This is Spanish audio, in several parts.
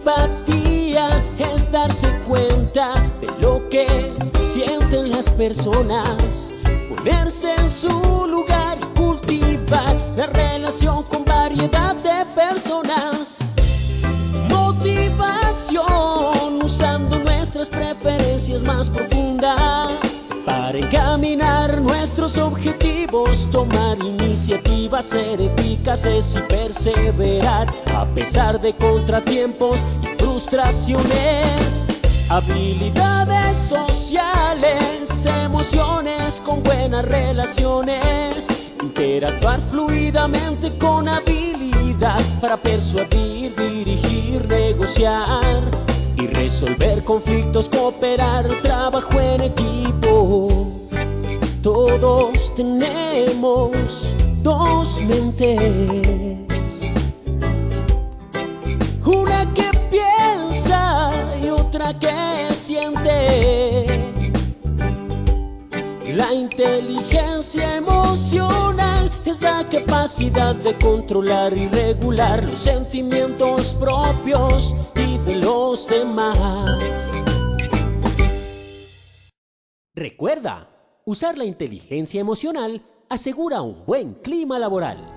empatía es darse cuenta de lo que sienten las personas, ponerse en su lugar y cultivar la relación con variedad de personas. Motivación usando nuestras preferencias más profundas para encaminar nuestros objetivos, tomar iniciativas, ser eficaces y perseverar a pesar de contratiempos y frustraciones. Habilidades sociales, emociones con buenas relaciones, interactuar fluidamente con habilidad para persuadir, dirigir, negociar y resolver conflictos, cooperar, trabajo en equipo. Todos tenemos dos mentes, una que piensa y otra que siente. La inteligencia emocional es la capacidad de controlar y regular los sentimientos propios y de los demás. Recuerda, usar la inteligencia emocional asegura un buen clima laboral.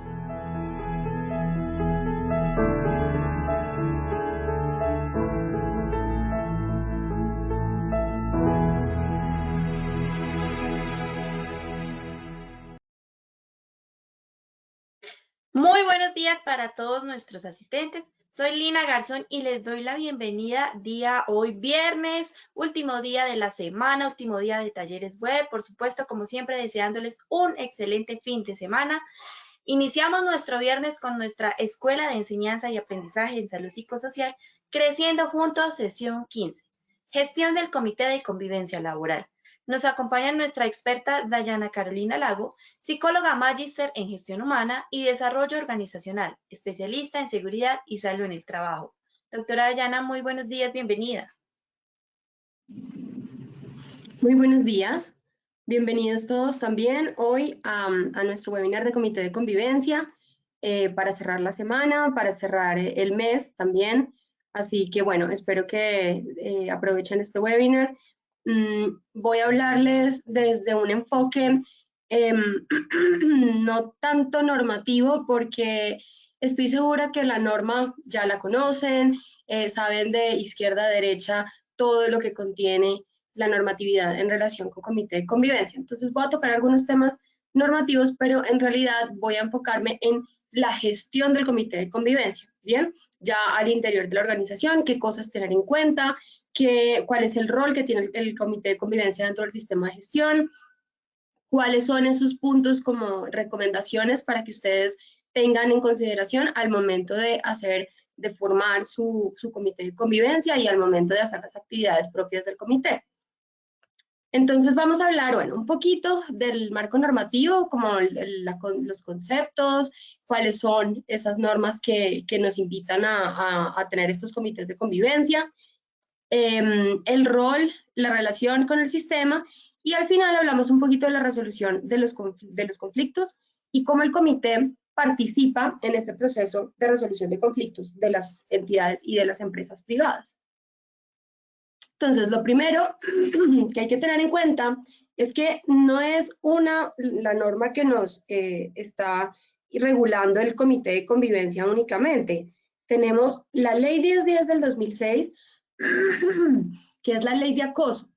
Muy buenos días para todos nuestros asistentes. Soy Lina Garzón y les doy la bienvenida hoy viernes, último día de la semana, último día de talleres web. Por supuesto, como siempre, deseándoles un excelente fin de semana. Iniciamos nuestro viernes con nuestra Escuela de Enseñanza y Aprendizaje en Salud Psicosocial, Creciendo Juntos, sesión 15, Gestión del Comité de Convivencia Laboral. Nos acompaña nuestra experta Dayana Carolina Lago, psicóloga magíster en gestión humana y desarrollo organizacional, especialista en seguridad y salud en el trabajo. Doctora Dayana, muy buenos días, bienvenida. Muy buenos días, bienvenidos todos también hoy a nuestro webinar de Comité de Convivencia para cerrar la semana, para cerrar el mes también. Así que bueno, espero que aprovechen este webinar. Voy a hablarles desde un enfoque no tanto normativo, porque estoy segura que la norma ya la conocen, saben de izquierda a derecha todo lo que contiene la normatividad en relación con comité de convivencia. Entonces voy a tocar algunos temas normativos, pero en realidad voy a enfocarme en la gestión del comité de convivencia, ¿bien? Ya al interior de la organización, qué cosas tener en cuenta, cuál es el rol que tiene el comité de convivencia dentro del sistema de gestión, cuáles son esos puntos como recomendaciones para que ustedes tengan en consideración al momento de formar su comité de convivencia y al momento de hacer las actividades propias del comité. Entonces vamos a hablar, bueno, un poquito del marco normativo, como los conceptos, cuáles son esas normas que nos invitan a tener estos comités de convivencia, el rol, la relación con el sistema, y al final hablamos un poquito de la resolución de los conflictos y cómo el comité participa en este proceso de resolución de conflictos de las entidades y de las empresas privadas. Entonces, lo primero que hay que tener en cuenta es que no es la norma que nos está regulando el comité de convivencia únicamente. Tenemos la ley 1010 del 2006, que es la ley de acoso.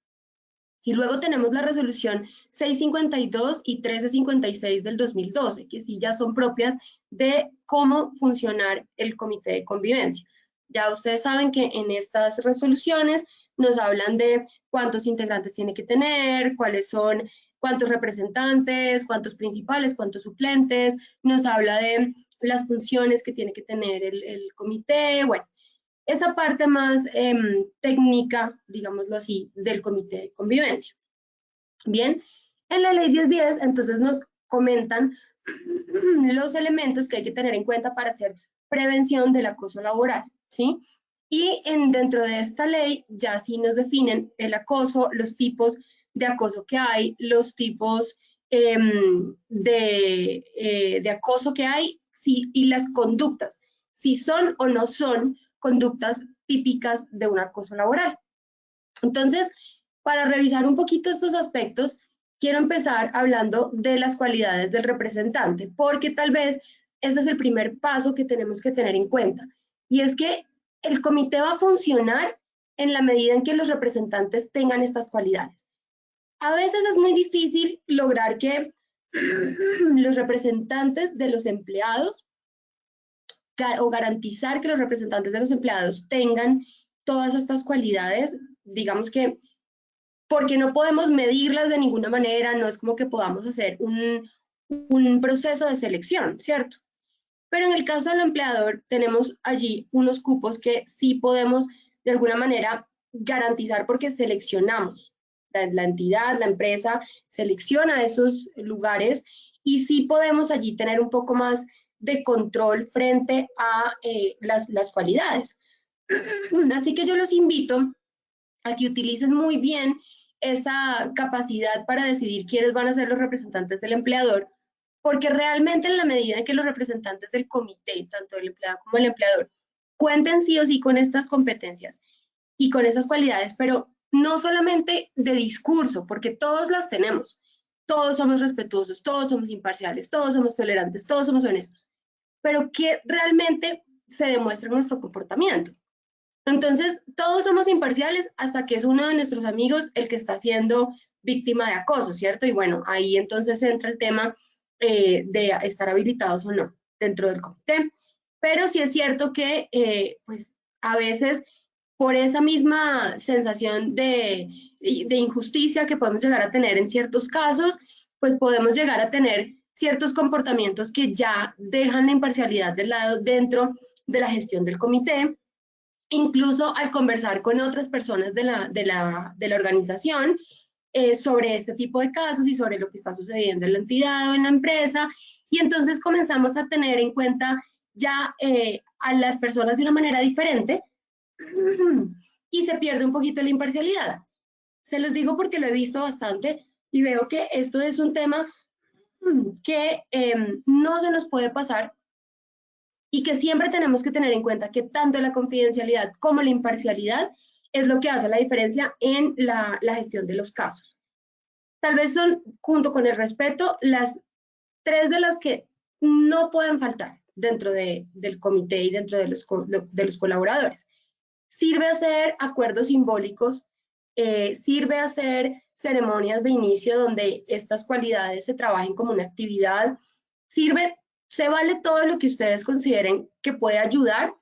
Y luego tenemos la resolución 652 y 1356 del 2012, que sí ya son propias de cómo funcionar el comité de convivencia. Ya ustedes saben que en estas resoluciones nos hablan de cuántos integrantes tiene que tener, cuántos representantes, cuántos principales, cuántos suplentes, nos habla de las funciones que tiene que tener el comité, bueno, esa parte más técnica, digámoslo así, del comité de convivencia. Bien, en la ley 1010, entonces nos comentan los elementos que hay que tener en cuenta para hacer prevención del acoso laboral, ¿sí? Y dentro de esta ley ya sí nos definen el acoso, los tipos de acoso que hay, los tipos de acoso que hay, sí, y las conductas, si son o no son conductas típicas de un acoso laboral. Entonces, para revisar un poquito estos aspectos, quiero empezar hablando de las cualidades del representante, porque tal vez ese es el primer paso que tenemos que tener en cuenta. Y es que el comité va a funcionar en la medida en que los representantes tengan estas cualidades. A veces es muy difícil lograr que los representantes de los empleados o garantizar que los representantes de los empleados tengan todas estas cualidades, digamos que porque no podemos medirlas de ninguna manera, no es como que podamos hacer un proceso de selección, ¿cierto? Pero en el caso del empleador tenemos allí unos cupos que sí podemos de alguna manera garantizar porque seleccionamos. La entidad, la empresa selecciona esos lugares y sí podemos allí tener un poco más de control frente a las cualidades. Así que yo los invito a que utilicen muy bien esa capacidad para decidir quiénes van a ser los representantes del empleador, porque realmente en la medida en que los representantes del comité, tanto el empleado como el empleador, cuenten sí o sí con estas competencias y con esas cualidades, pero no solamente de discurso, porque todos las tenemos, todos somos respetuosos, todos somos imparciales, todos somos tolerantes, todos somos honestos, pero que realmente se demuestra en nuestro comportamiento. Entonces, todos somos imparciales hasta que es uno de nuestros amigos el que está siendo víctima de acoso, ¿cierto? Y bueno, ahí entonces entra el tema de estar habilitados o no dentro del comité. Pero sí es cierto que, pues, a veces por esa misma sensación de injusticia que podemos llegar a tener en ciertos casos, pues podemos llegar a tener ciertos comportamientos que ya dejan la imparcialidad de lado dentro de la gestión del comité. Incluso al conversar con otras personas de la organización sobre este tipo de casos y sobre lo que está sucediendo en la entidad o en la empresa, y entonces comenzamos a tener en cuenta ya a las personas de una manera diferente y se pierde un poquito la imparcialidad. Se los digo porque lo he visto bastante y veo que esto es un tema que no se nos puede pasar y que siempre tenemos que tener en cuenta que tanto la confidencialidad como la imparcialidad es lo que hace la diferencia en la gestión de los casos. Tal vez son, junto con el respeto, las tres de las que no pueden faltar dentro del comité y dentro de los colaboradores. Sirve hacer acuerdos simbólicos, sirve hacer ceremonias de inicio donde estas cualidades se trabajen como una actividad, se vale todo lo que ustedes consideren que puede ayudar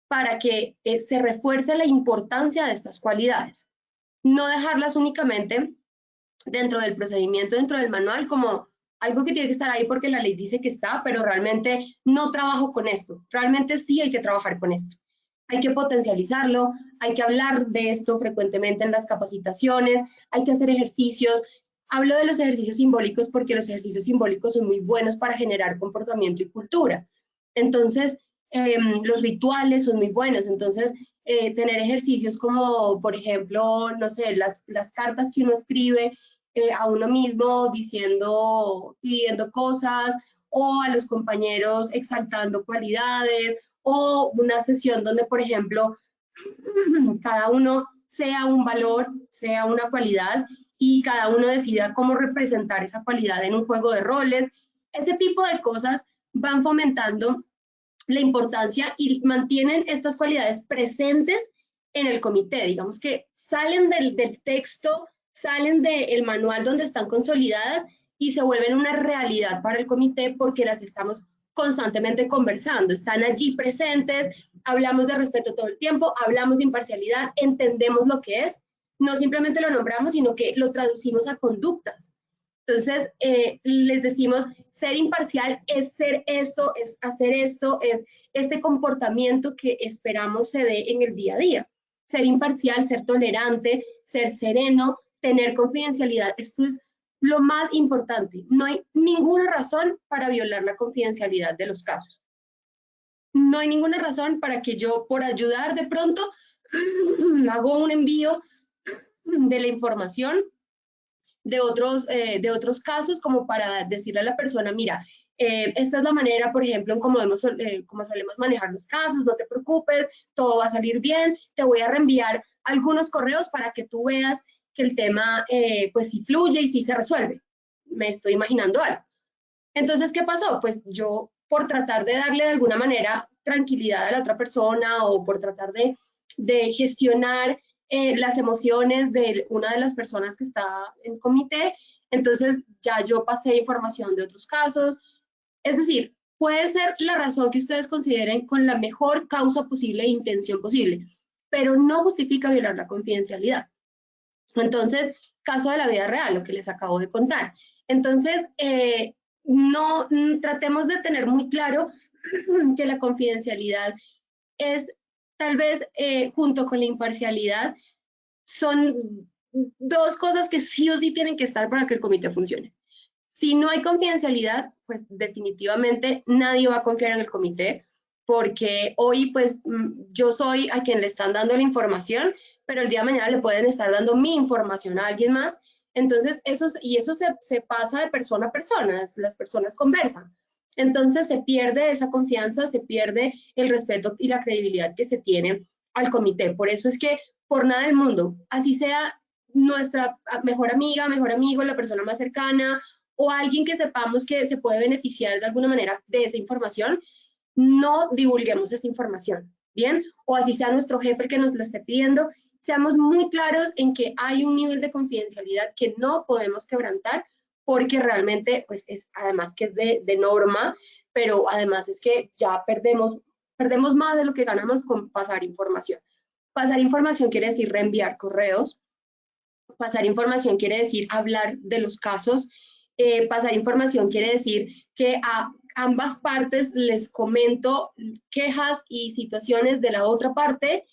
para que se refuerce la importancia de estas cualidades. No dejarlas únicamente dentro del procedimiento, dentro del manual, como algo que tiene que estar ahí porque la ley dice que está, pero realmente no trabajo con esto. Realmente sí hay que trabajar con esto. Hay que potencializarlo, hay que hablar de esto frecuentemente en las capacitaciones, hay que hacer ejercicios. Hablo de los ejercicios simbólicos porque los ejercicios simbólicos son muy buenos para generar comportamiento y cultura. Entonces, los rituales son muy buenos. Entonces, tener ejercicios como, por ejemplo, no sé, las cartas que uno escribe a uno mismo pidiendo cosas, o a los compañeros exaltando cualidades, o una sesión donde, por ejemplo, cada uno sea un valor, sea una cualidad, y cada uno decida cómo representar esa cualidad en un juego de roles. Ese tipo de cosas van fomentando la importancia y mantienen estas cualidades presentes en el comité. Digamos que salen del texto, salen del manual donde están consolidadas y se vuelven una realidad para el comité porque las estamos constantemente conversando, están allí presentes, hablamos de respeto todo el tiempo, hablamos de imparcialidad, entendemos lo que es, no simplemente lo nombramos, sino que lo traducimos a conductas. Entonces, les decimos, ser imparcial es ser esto, es hacer esto, es este comportamiento que esperamos se dé en el día a día. Ser imparcial, ser tolerante, ser sereno, tener confidencialidad, esto es lo más importante. No hay ninguna razón para violar la confidencialidad de los casos. No hay ninguna razón para que yo, por ayudar de pronto, hago un envío de la información de otros casos, como para decirle a la persona, mira, esta es la manera, por ejemplo, en cómo solemos manejar los casos, no te preocupes, todo va a salir bien, te voy a reenviar algunos correos para que tú veas que el tema pues sí fluye y sí se resuelve. Me estoy imaginando algo. Entonces, ¿qué pasó? Pues yo, por tratar de darle de alguna manera tranquilidad a la otra persona o por tratar de gestionar las emociones de una de las personas que está en comité, entonces ya yo pasé información de otros casos. Es decir, puede ser la razón que ustedes consideren con la mejor causa posible e intención posible, pero no justifica violar la confidencialidad. Entonces, caso de la vida real, lo que les acabo de contar. Entonces, no tratemos de tener muy claro que la confidencialidad es tal vez junto con la imparcialidad son dos cosas que sí o sí tienen que estar para que el comité funcione. Si no hay confidencialidad, pues definitivamente nadie va a confiar en el comité, porque hoy pues yo soy a quien le están dando la información, pero el día de mañana le pueden estar dando mi información a alguien más. Entonces, eso se pasa de persona a persona, las personas conversan. Entonces, se pierde esa confianza, se pierde el respeto y la credibilidad que se tiene al comité. Por eso es que, por nada del mundo, así sea nuestra mejor amiga, mejor amigo, la persona más cercana, o alguien que sepamos que se puede beneficiar de alguna manera de esa información, no divulguemos esa información, ¿bien? O así sea nuestro jefe el que nos la esté pidiendo, seamos muy claros en que hay un nivel de confidencialidad que no podemos quebrantar, porque realmente, pues, además que es de norma, pero además es que ya perdemos más de lo que ganamos con pasar información. Pasar información quiere decir reenviar correos, pasar información quiere decir hablar de los casos, pasar información quiere decir que a ambas partes les comento quejas y situaciones de la otra parte.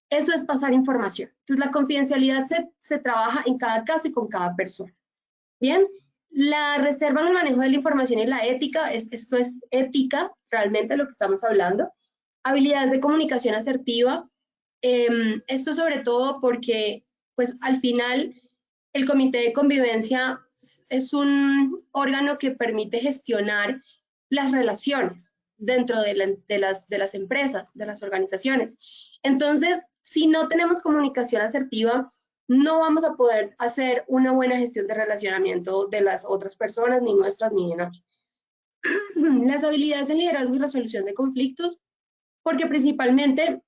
Eso es pasar información. Entonces, la confidencialidad se trabaja en cada caso y con cada persona. Bien, la reserva en el manejo de la información y la ética, esto es ética, realmente lo que estamos hablando. Habilidades de comunicación asertiva, esto sobre todo porque, pues, al final, el comité de convivencia es un órgano que permite gestionar las relaciones dentro de las empresas, de las organizaciones. Entonces, si no tenemos comunicación asertiva, no vamos a poder hacer una buena gestión de relacionamiento de las otras personas, ni nuestras, ni de nadie. Las habilidades de liderazgo y resolución de conflictos, porque principalmente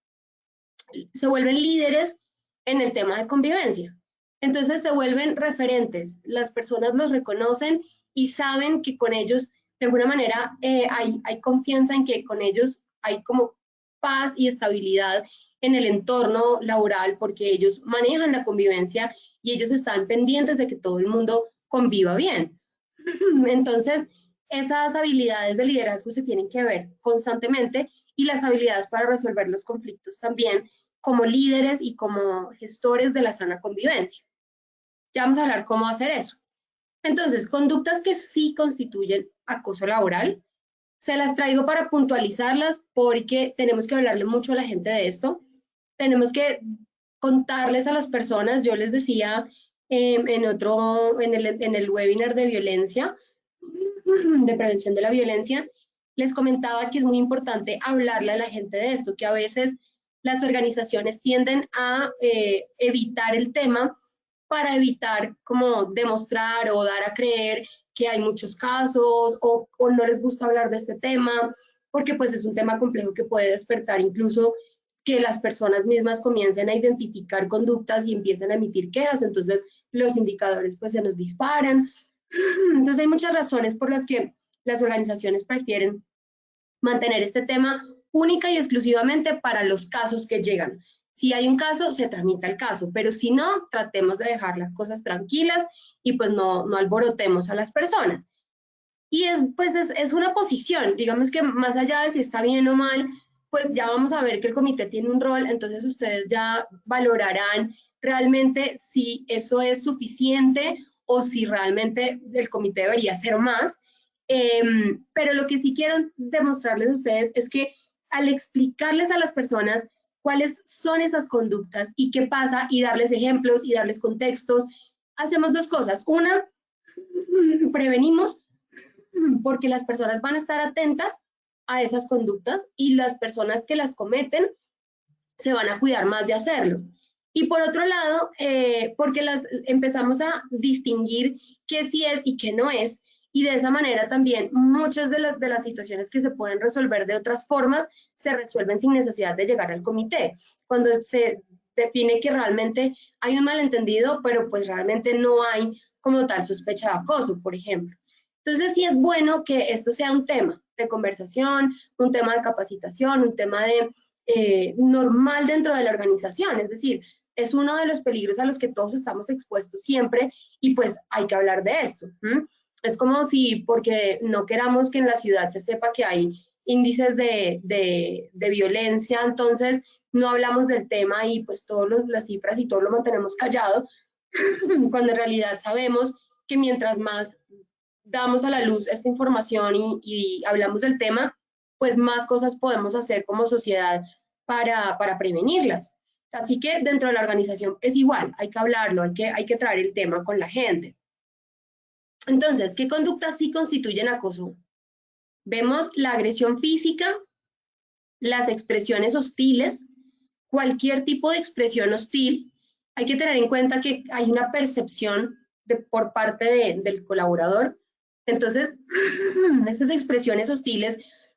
se vuelven líderes en el tema de convivencia. Entonces se vuelven referentes, las personas los reconocen y saben que con ellos, de alguna manera, hay confianza en que con ellos hay como paz y estabilidad en el entorno laboral, porque ellos manejan la convivencia y ellos están pendientes de que todo el mundo conviva bien. Entonces, esas habilidades de liderazgo se tienen que ver constantemente, y las habilidades para resolver los conflictos también, como líderes y como gestores de la sana convivencia. Ya vamos a hablar cómo hacer eso. Entonces, conductas que sí constituyen acoso laboral, se las traigo para puntualizarlas porque tenemos que hablarle mucho a la gente de esto. Tenemos que contarles a las personas, yo les decía en el webinar de violencia, de prevención de la violencia, les comentaba que es muy importante hablarle a la gente de esto, que a veces las organizaciones tienden a evitar el tema para evitar como demostrar o dar a creer que hay muchos casos o no les gusta hablar de este tema, porque pues es un tema complejo que puede despertar incluso que las personas mismas comiencen a identificar conductas y empiecen a emitir quejas, entonces los indicadores pues se nos disparan. Entonces hay muchas razones por las que las organizaciones prefieren mantener este tema única y exclusivamente para los casos que llegan. Si hay un caso, se tramita el caso, pero si no, tratemos de dejar las cosas tranquilas y pues no alborotemos a las personas. Y es una posición, digamos que más allá de si está bien o mal, pues ya vamos a ver que el comité tiene un rol, entonces ustedes ya valorarán realmente si eso es suficiente o si realmente el comité debería hacer más. Pero lo que sí quiero demostrarles a ustedes es que al explicarles a las personas cuáles son esas conductas y qué pasa y darles ejemplos y darles contextos, hacemos dos cosas. Una, prevenimos porque las personas van a estar atentas a esas conductas y las personas que las cometen se van a cuidar más de hacerlo. Y por otro lado, porque empezamos a distinguir qué sí es y qué no es, y de esa manera también muchas de las situaciones que se pueden resolver de otras formas se resuelven sin necesidad de llegar al comité. Cuando se define que realmente hay un malentendido, pero pues realmente no hay como tal sospecha de acoso, por ejemplo. Entonces sí es bueno que esto sea un tema de conversación, un tema de capacitación, un tema de normal dentro de la organización, es decir, es uno de los peligros a los que todos estamos expuestos siempre y pues hay que hablar de esto. Es como si porque no queramos que en la ciudad se sepa que hay índices de violencia, entonces no hablamos del tema y pues todas las cifras y todo lo mantenemos callado, cuando en realidad sabemos que mientras más damos a la luz esta información y hablamos del tema, pues más cosas podemos hacer como sociedad para prevenirlas. Así que dentro de la organización es igual, hay que hablarlo, hay que traer el tema con la gente. Entonces, ¿qué conductas sí constituyen acoso? Vemos la agresión física, las expresiones hostiles, cualquier tipo de expresión hostil. Hay que tener en cuenta que hay una percepción por parte del colaborador. Entonces, esas expresiones hostiles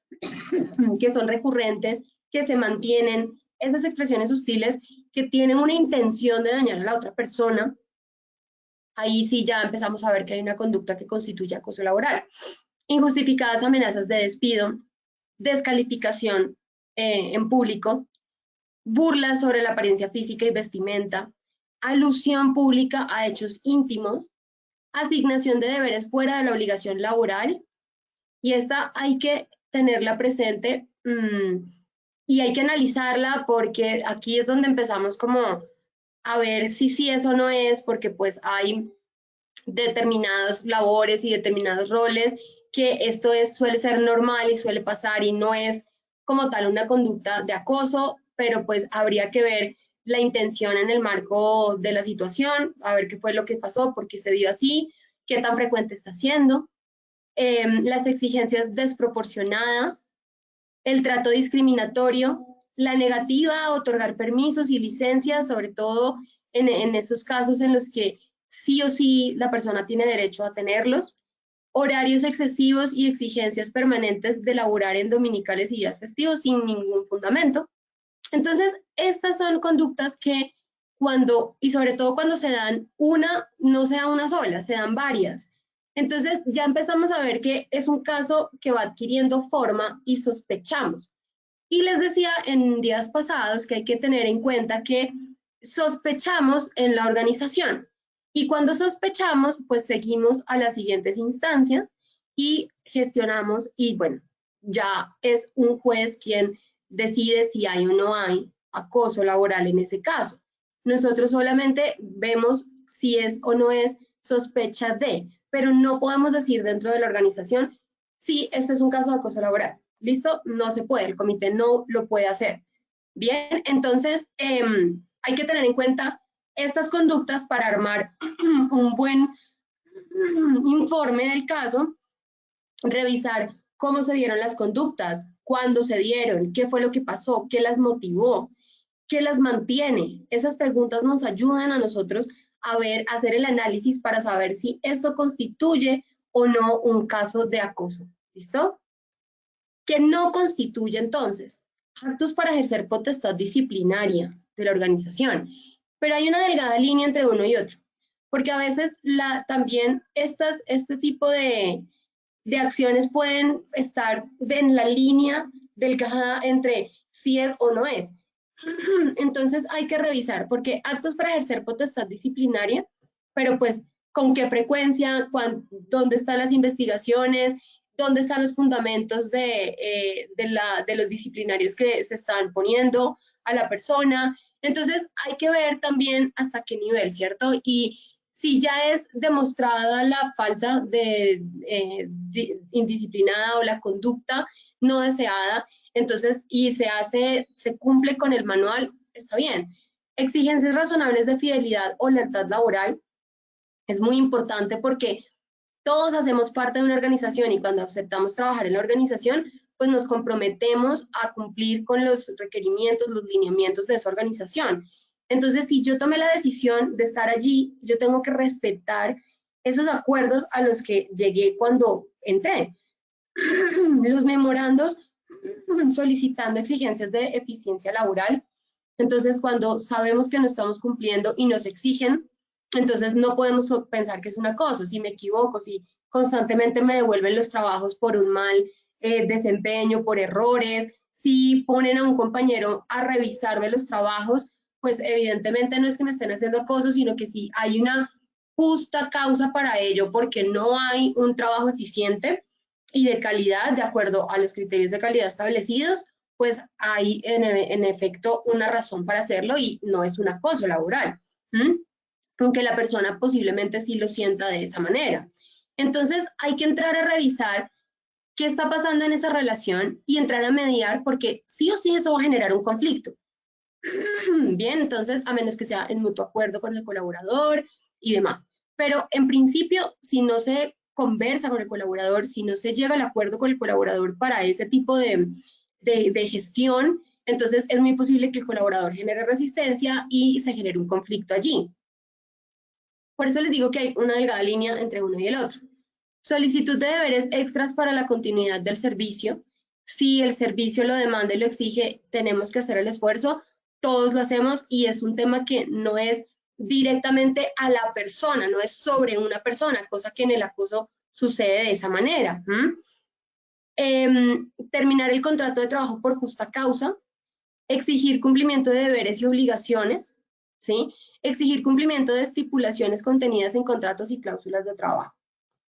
que son recurrentes, que se mantienen, esas expresiones hostiles que tienen una intención de dañar a la otra persona, ahí sí ya empezamos a ver que hay una conducta que constituye acoso laboral. Injustificadas amenazas de despido, descalificación en público, burlas sobre la apariencia física y vestimenta, alusión pública a hechos íntimos, asignación de deberes fuera de la obligación laboral, y esta hay que tenerla presente y hay que analizarla porque aquí es donde empezamos como a ver si sí es o no es, porque pues hay determinadas labores y determinados roles que esto suele ser normal y suele pasar y no es como tal una conducta de acoso, pero pues habría que ver la intención en el marco de la situación, a ver qué fue lo que pasó, por qué se dio así, qué tan frecuente está siendo, las exigencias desproporcionadas, el trato discriminatorio, la negativa a otorgar permisos y licencias, sobre todo en esos casos en los que sí o sí la persona tiene derecho a tenerlos, horarios excesivos y exigencias permanentes de laborar en dominicales y días festivos sin ningún fundamento. Entonces, estas son conductas que y sobre todo cuando se dan una, no se da una sola, se dan varias. Entonces, ya empezamos a ver que es un caso que va adquiriendo forma y sospechamos. Y les decía en días pasados que hay que tener en cuenta que sospechamos en la organización. Y cuando sospechamos, pues seguimos a las siguientes instancias y gestionamos y bueno, ya es un juez quien decide si hay o no hay acoso laboral en ese caso. Nosotros solamente vemos si es o no es sospecha de, pero no podemos decir dentro de la organización si este es un caso de acoso laboral. ¿Listo? No se puede, el comité no lo puede hacer. Bien, entonces hay que tener en cuenta estas conductas para armar un buen informe del caso, revisar cómo se dieron las conductas, cuándo se dieron, qué fue lo que pasó, qué las motivó, qué las mantiene. Esas preguntas nos ayudan a nosotros a hacer el análisis para saber si esto constituye o no un caso de acoso. ¿Listo? ¿Qué no constituye entonces? Actos para ejercer potestad disciplinaria de la organización. Pero hay una delgada línea entre uno y otro, porque a veces también este tipo de acciones pueden estar en la línea delgada entre si es o no es. Entonces hay que revisar, porque actos para ejercer potestad disciplinaria, pero pues con qué frecuencia, dónde están las investigaciones, dónde están los fundamentos de los disciplinarios que se están poniendo a la persona. Entonces hay que ver también hasta qué nivel, ¿cierto? Y si ya es demostrada la falta de indisciplinada o la conducta no deseada, entonces, y se cumple con el manual, está bien. Exigencias razonables de fidelidad o lealtad laboral es muy importante porque todos hacemos parte de una organización y cuando aceptamos trabajar en la organización, pues nos comprometemos a cumplir con los requerimientos, los lineamientos de esa organización. Entonces, si yo tomé la decisión de estar allí, yo tengo que respetar esos acuerdos a los que llegué cuando entré. Los memorandos solicitando exigencias de eficiencia laboral. Entonces, cuando sabemos que no estamos cumpliendo y nos exigen, entonces no podemos pensar que es un acoso. Si me equivoco, si constantemente me devuelven los trabajos por un mal desempeño, por errores, si ponen a un compañero a revisarme los trabajos, pues evidentemente no es que me estén haciendo acoso, sino que si hay una justa causa para ello, porque no hay un trabajo eficiente y de calidad, de acuerdo a los criterios de calidad establecidos, pues hay en efecto una razón para hacerlo y no es un acoso laboral, aunque la persona posiblemente sí lo sienta de esa manera. Entonces hay que entrar a revisar qué está pasando en esa relación y entrar a mediar, porque sí o sí eso va a generar un conflicto. Bien, entonces, a menos que sea en mutuo acuerdo con el colaborador y demás. Pero en principio, si no se conversa con el colaborador, si no se llega al acuerdo con el colaborador para ese tipo de gestión, entonces es muy posible que el colaborador genere resistencia y se genere un conflicto allí. Por eso les digo que hay una delgada línea entre uno y el otro. Solicitud de deberes extras para la continuidad del servicio. Si el servicio lo demanda y lo exige, tenemos que hacer el esfuerzo. Todos lo hacemos y es un tema que no es directamente a la persona, no es sobre una persona, cosa que en el acoso sucede de esa manera. Terminar el contrato de trabajo por justa causa, exigir cumplimiento de deberes y obligaciones, ¿sí? Exigir cumplimiento de estipulaciones contenidas en contratos y cláusulas de trabajo.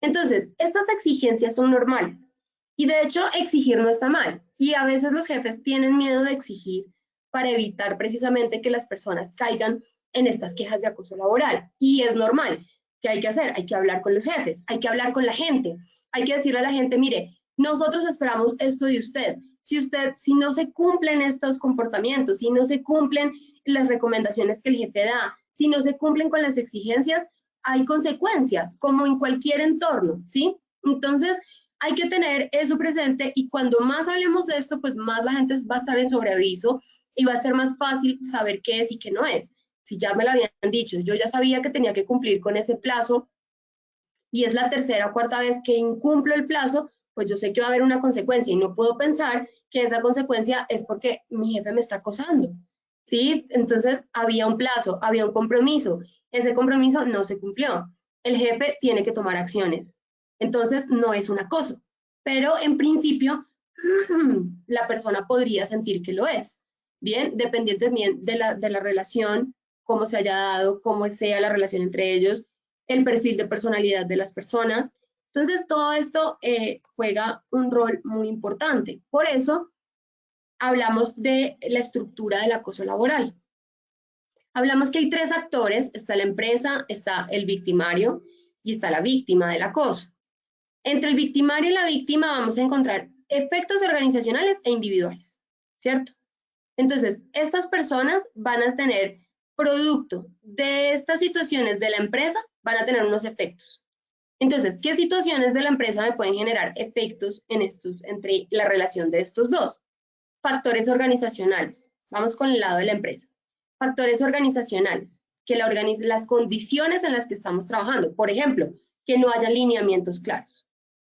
Entonces, estas exigencias son normales y de hecho exigir no está mal y a veces los jefes tienen miedo de exigir para evitar precisamente que las personas caigan en estas quejas de acoso laboral y es normal. ¿Qué hay que hacer? Hay que hablar con los jefes, hay que hablar con la gente, hay que decirle a la gente, mire, nosotros esperamos esto de usted. Si no se cumplen estos comportamientos, si no se cumplen las recomendaciones que el jefe da, si no se cumplen con las exigencias, hay consecuencias, como en cualquier entorno, ¿sí? Entonces, hay que tener eso presente y cuando más hablemos de esto, pues más la gente va a estar en sobreaviso y va a ser más fácil saber qué es y qué no es. Si ya me lo habían dicho, yo ya sabía que tenía que cumplir con ese plazo y es la tercera o cuarta vez que incumplo el plazo, pues yo sé que va a haber una consecuencia y no puedo pensar que esa consecuencia es porque mi jefe me está acosando, ¿sí? Entonces, había un plazo, había un compromiso. Ese compromiso no se cumplió. El jefe tiene que tomar acciones. Entonces, no es un acoso. Pero en principio, la persona podría sentir que lo es. Bien, dependiente también de la relación, cómo se haya dado, cómo sea la relación entre ellos, el perfil de personalidad de las personas. Entonces, todo esto juega un rol muy importante. Por eso, hablamos de la estructura del acoso laboral. Hablamos que hay tres actores, está la empresa, está el victimario y está la víctima del acoso. Entre el victimario y la víctima vamos a encontrar efectos organizacionales e individuales, ¿cierto? Entonces, estas personas van a tener producto de estas situaciones de la empresa, van a tener unos efectos. Entonces, ¿qué situaciones de la empresa me pueden generar efectos entre la relación de estos dos? Factores organizacionales. Vamos con el lado de la empresa. Factores organizacionales, que las condiciones en las que estamos trabajando. Por ejemplo, que no haya lineamientos claros,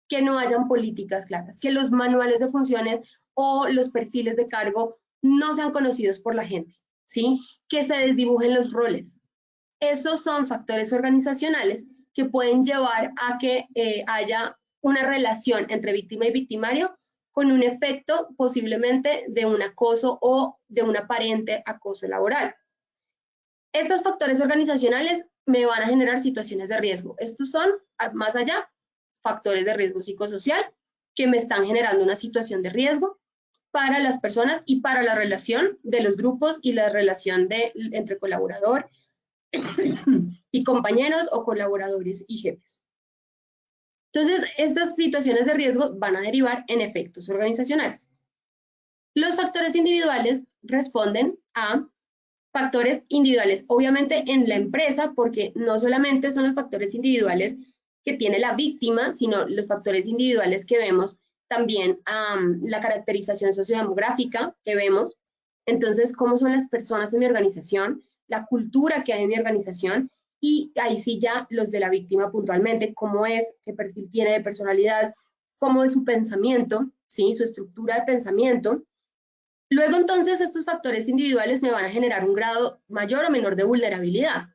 que no hayan políticas claras, que los manuales de funciones o los perfiles de cargo no sean conocidos por la gente, ¿sí? Que se desdibujen los roles. Esos son factores organizacionales que pueden llevar a que haya una relación entre víctima y victimario con un efecto posiblemente de un acoso o de un aparente acoso laboral. Estos factores organizacionales me van a generar situaciones de riesgo. Estos son, más allá, factores de riesgo psicosocial que me están generando una situación de riesgo para las personas y para la relación de los grupos y la relación entre colaborador y compañeros o colaboradores y jefes. Entonces, estas situaciones de riesgo van a derivar en efectos organizacionales. Los factores individuales responden a factores individuales, obviamente en la empresa, porque no solamente son los factores individuales que tiene la víctima, sino los factores individuales que vemos, también la caracterización sociodemográfica que vemos, entonces cómo son las personas en mi organización, la cultura que hay en mi organización, y ahí sí ya los de la víctima puntualmente, cómo es, qué perfil tiene de personalidad, cómo es su pensamiento, ¿sí? Su estructura de pensamiento. Luego entonces estos factores individuales me van a generar un grado mayor o menor de vulnerabilidad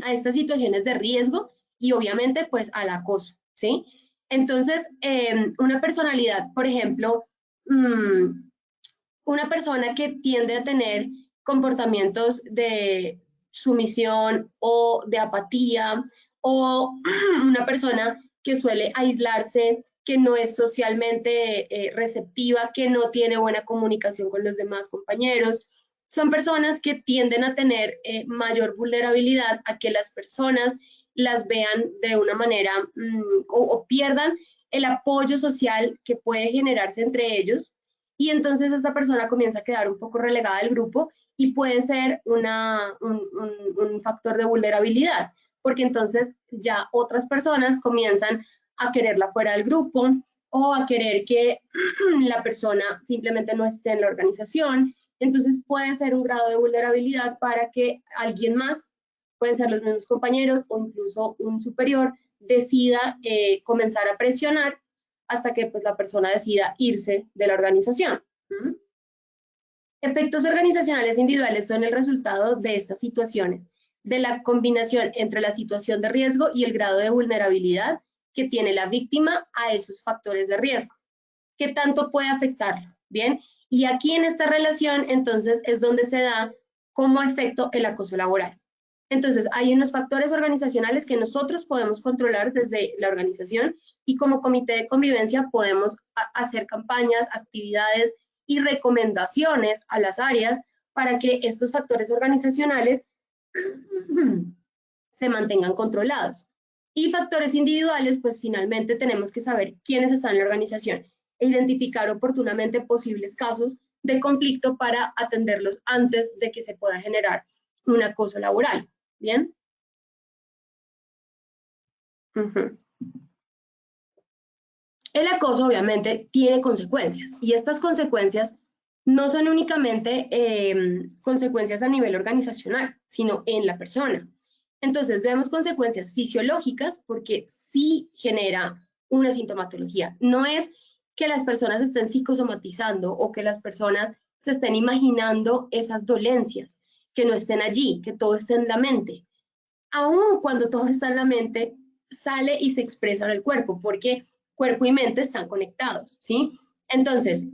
a estas situaciones de riesgo y obviamente pues al acoso, ¿sí? Entonces, una personalidad, por ejemplo, una persona que tiende a tener comportamientos de sumisión o de apatía, o una persona que suele aislarse, que no es socialmente receptiva, que no tiene buena comunicación con los demás compañeros, son personas que tienden a tener mayor vulnerabilidad a que las personas las vean de una manera o pierdan el apoyo social que puede generarse entre ellos, y entonces esta persona comienza a quedar un poco relegada del grupo y puede ser un factor de vulnerabilidad, porque entonces ya otras personas comienzan a quererla fuera del grupo o a querer que la persona simplemente no esté en la organización. Entonces puede ser un grado de vulnerabilidad para que alguien más, pueden ser los mismos compañeros o incluso un superior, decida comenzar a presionar hasta que pues, la persona decida irse de la organización. Efectos organizacionales individuales son el resultado de estas situaciones, de la combinación entre la situación de riesgo y el grado de vulnerabilidad que tiene la víctima a esos factores de riesgo. ¿Qué tanto puede afectarlo? Bien, y aquí en esta relación entonces es donde se da como efecto el acoso laboral. Entonces, hay unos factores organizacionales que nosotros podemos controlar desde la organización y como comité de convivencia podemos hacer campañas, actividades y recomendaciones a las áreas para que estos factores organizacionales se mantengan controlados. Y factores individuales, pues finalmente tenemos que saber quiénes están en la organización e identificar oportunamente posibles casos de conflicto para atenderlos antes de que se pueda generar un acoso laboral. ¿Bien? El acoso obviamente tiene consecuencias y estas consecuencias no son únicamente consecuencias a nivel organizacional, sino en la persona. Entonces vemos consecuencias fisiológicas porque sí genera una sintomatología. No es que las personas estén psicosomatizando o que las personas se estén imaginando esas dolencias, que no estén allí, que todo esté en la mente. Aún cuando todo está en la mente, sale y se expresa en el cuerpo, porque cuerpo y mente están conectados, ¿sí? Entonces,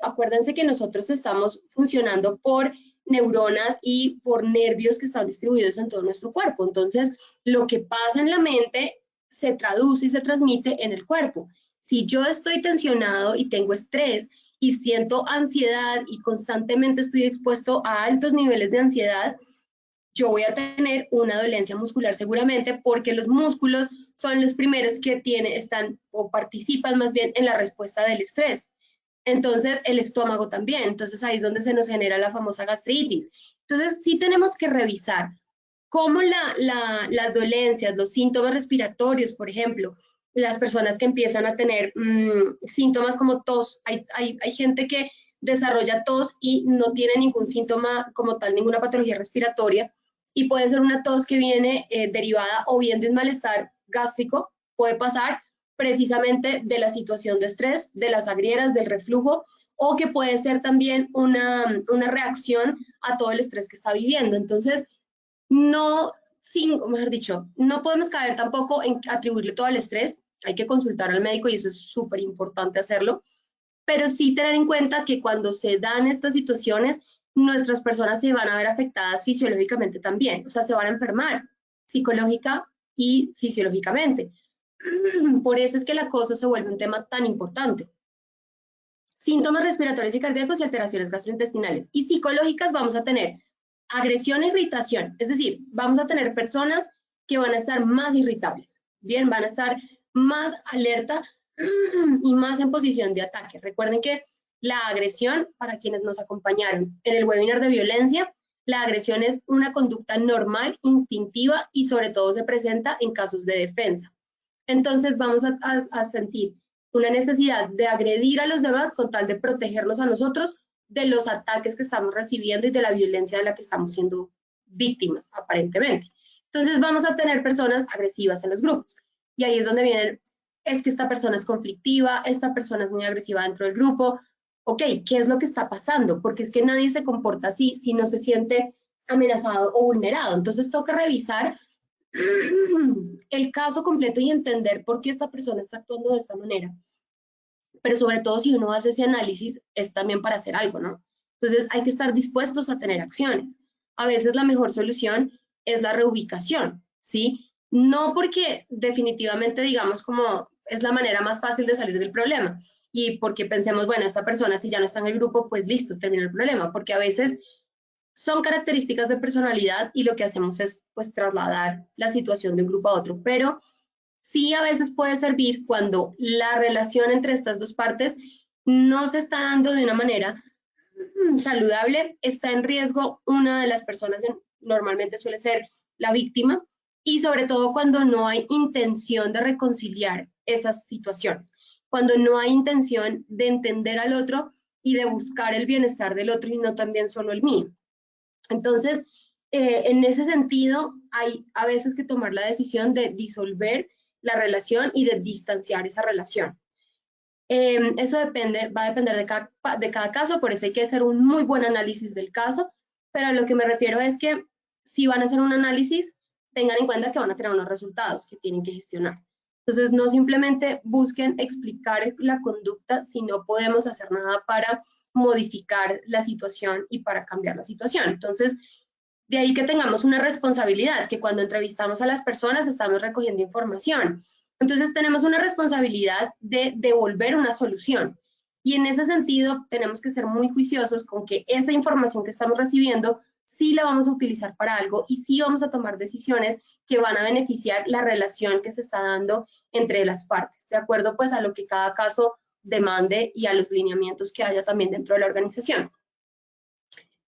acuérdense que nosotros estamos funcionando por neuronas y por nervios que están distribuidos en todo nuestro cuerpo. Entonces, lo que pasa en la mente se traduce y se transmite en el cuerpo. Si yo estoy tensionado y tengo estrés y siento ansiedad y constantemente estoy expuesto a altos niveles de ansiedad, yo voy a tener una dolencia muscular seguramente porque los músculos son los primeros que están o participan más bien en la respuesta del estrés. Entonces, el estómago también. Entonces, ahí es donde se nos genera la famosa gastritis. Entonces, sí tenemos que revisar cómo las dolencias, los síntomas respiratorios, por ejemplo, las personas que empiezan a tener síntomas como tos, hay gente que desarrolla tos y no tiene ningún síntoma como tal, ninguna patología respiratoria, y puede ser una tos que viene derivada o bien de un malestar gástrico, puede pasar precisamente de la situación de estrés, de las agrieras, del reflujo, o que puede ser también una reacción a todo el estrés que está viviendo. Entonces, no podemos caer tampoco en atribuirle todo el estrés, hay que consultar al médico y eso es súper importante hacerlo, pero sí tener en cuenta que cuando se dan estas situaciones, nuestras personas se van a ver afectadas fisiológicamente también, o sea, se van a enfermar psicológica y fisiológicamente. Por eso es que el acoso se vuelve un tema tan importante. Síntomas respiratorios y cardíacos y alteraciones gastrointestinales. Y psicológicas vamos a tener agresión e irritación, es decir, vamos a tener personas que van a estar más irritables, bien, van a estar más alerta y más en posición de ataque. Recuerden que la agresión, para quienes nos acompañaron en el webinar de violencia, La agresión es una conducta normal, instintiva y sobre todo se presenta en casos de defensa. Entonces vamos a sentir una necesidad de agredir a los demás con tal de protegernos a nosotros de los ataques que estamos recibiendo y de la violencia de la que estamos siendo víctimas, aparentemente. Entonces vamos a tener personas agresivas en los grupos. Y ahí es donde vienen, es que esta persona es conflictiva, esta persona es muy agresiva dentro del grupo. Ok, ¿qué es lo que está pasando? Porque es que nadie se comporta así si no se siente amenazado o vulnerado. Entonces toca revisar el caso completo y entender por qué esta persona está actuando de esta manera. Pero sobre todo si uno hace ese análisis es también para hacer algo, ¿no? Entonces hay que estar dispuestos a tener acciones. A veces la mejor solución es la reubicación, ¿sí? No porque definitivamente digamos como es la manera más fácil de salir del problema y porque pensemos, bueno, esta persona si ya no está en el grupo, pues listo, termina el problema, porque a veces son características de personalidad y lo que hacemos es pues trasladar la situación de un grupo a otro, pero sí a veces puede servir cuando la relación entre estas dos partes no se está dando de una manera saludable, está en riesgo una de las personas, normalmente suele ser la víctima, y sobre todo cuando no hay intención de reconciliar esas situaciones, cuando no hay intención de entender al otro y de buscar el bienestar del otro y no también solo el mío. Entonces, en ese sentido, hay a veces que tomar la decisión de disolver la relación y de distanciar esa relación. Eso va a depender de cada caso, por eso hay que hacer un muy buen análisis del caso, pero a lo que me refiero es que si van a hacer un análisis, tengan en cuenta que van a tener unos resultados que tienen que gestionar. Entonces, no simplemente busquen explicar la conducta si no podemos hacer nada para modificar la situación y para cambiar la situación. Entonces, de ahí que tengamos una responsabilidad, que cuando entrevistamos a las personas estamos recogiendo información. Entonces tenemos una responsabilidad de devolver una solución. Y en ese sentido tenemos que ser muy juiciosos con que esa información que estamos recibiendo sí la vamos a utilizar para algo y sí vamos a tomar decisiones que van a beneficiar la relación que se está dando entre las partes, de acuerdo pues a lo que cada caso demande y a los lineamientos que haya también dentro de la organización.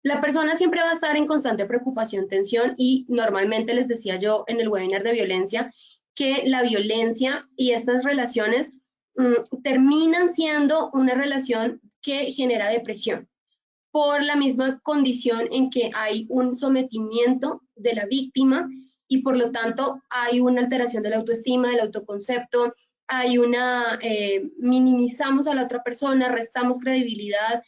La persona siempre va a estar en constante preocupación, tensión y normalmente les decía yo en el webinar de violencia que la violencia y estas relaciones terminan siendo una relación que genera depresión por la misma condición en que hay un sometimiento de la víctima y por lo tanto hay una alteración de la autoestima, del autoconcepto, hay una, minimizamos a la otra persona, restamos credibilidad,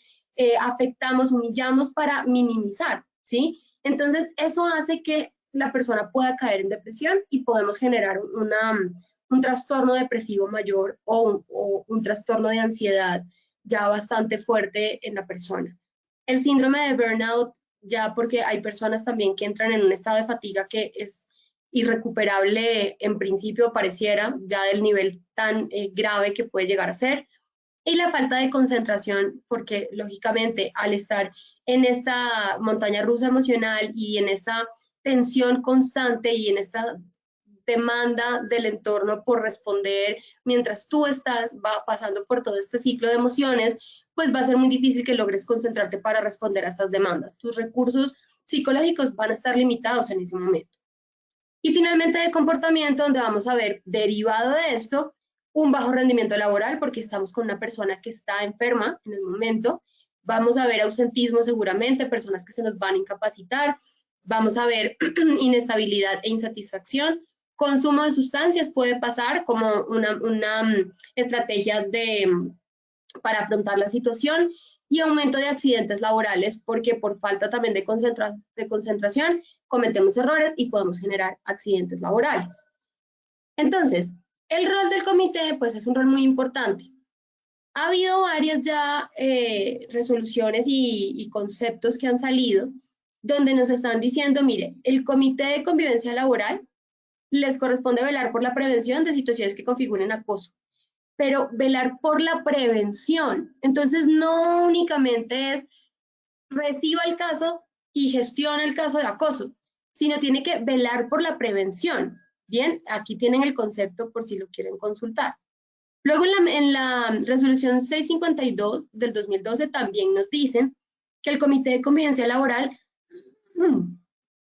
afectamos, humillamos para minimizar, ¿sí? Entonces eso hace que la persona pueda caer en depresión y podemos generar un trastorno depresivo mayor o un trastorno de ansiedad ya bastante fuerte en la persona. El síndrome de burnout, ya porque hay personas también que entran en un estado de fatiga que es irrecuperable en principio, pareciera, ya del nivel tan grave que puede llegar a ser. Y la falta de concentración, porque lógicamente al estar en esta montaña rusa emocional y en esta tensión constante y en esta demanda del entorno por responder mientras tú estás pasando por todo este ciclo de emociones, pues va a ser muy difícil que logres concentrarte para responder a esas demandas. Tus recursos psicológicos van a estar limitados en ese momento. Y finalmente de comportamiento, donde vamos a ver, derivado de esto, un bajo rendimiento laboral, porque estamos con una persona que está enferma en el momento. Vamos a ver ausentismo seguramente, personas que se nos van a incapacitar. Vamos a ver inestabilidad e insatisfacción. Consumo de sustancias puede pasar como una estrategia para afrontar la situación y aumento de accidentes laborales porque por falta también de concentración cometemos errores y podemos generar accidentes laborales. Entonces, el rol del comité pues es un rol muy importante. Ha habido varias ya resoluciones y conceptos que han salido donde nos están diciendo, mire, el comité de convivencia laboral les corresponde velar por la prevención de situaciones que configuren acoso, pero velar por la prevención. Entonces, no únicamente es reciba el caso y gestiona el caso de acoso, sino tiene que velar por la prevención. Bien, aquí tienen el concepto por si lo quieren consultar. Luego en la resolución 652 del 2012 también nos dicen que el Comité de Convivencia Laboral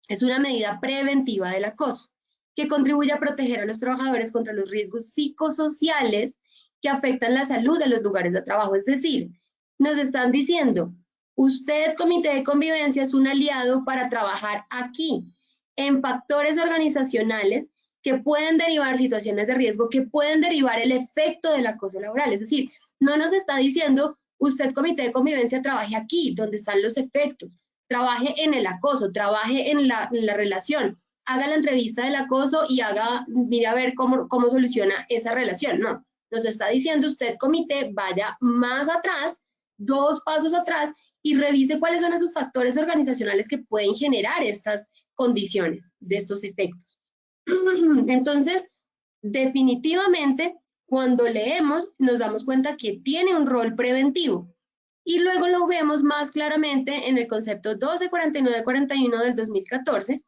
Es una medida preventiva del acoso que contribuye a proteger a los trabajadores contra los riesgos psicosociales que afectan la salud de los lugares de trabajo. Es decir, nos están diciendo, usted, comité de convivencia, es un aliado para trabajar aquí, en factores organizacionales que pueden derivar situaciones de riesgo, que pueden derivar el efecto del acoso laboral. Es decir, no nos está diciendo, usted, comité de convivencia, trabaje aquí, donde están los efectos, trabaje en el acoso, trabaje en la relación, haga la entrevista del acoso y mire a ver cómo soluciona esa relación. No, nos está diciendo usted, comité, vaya más atrás, 2 pasos atrás, y revise cuáles son esos factores organizacionales que pueden generar estas condiciones de estos efectos. Entonces, definitivamente, cuando leemos, nos damos cuenta que tiene un rol preventivo. Y luego lo vemos más claramente en el concepto 1249-41 del 2014,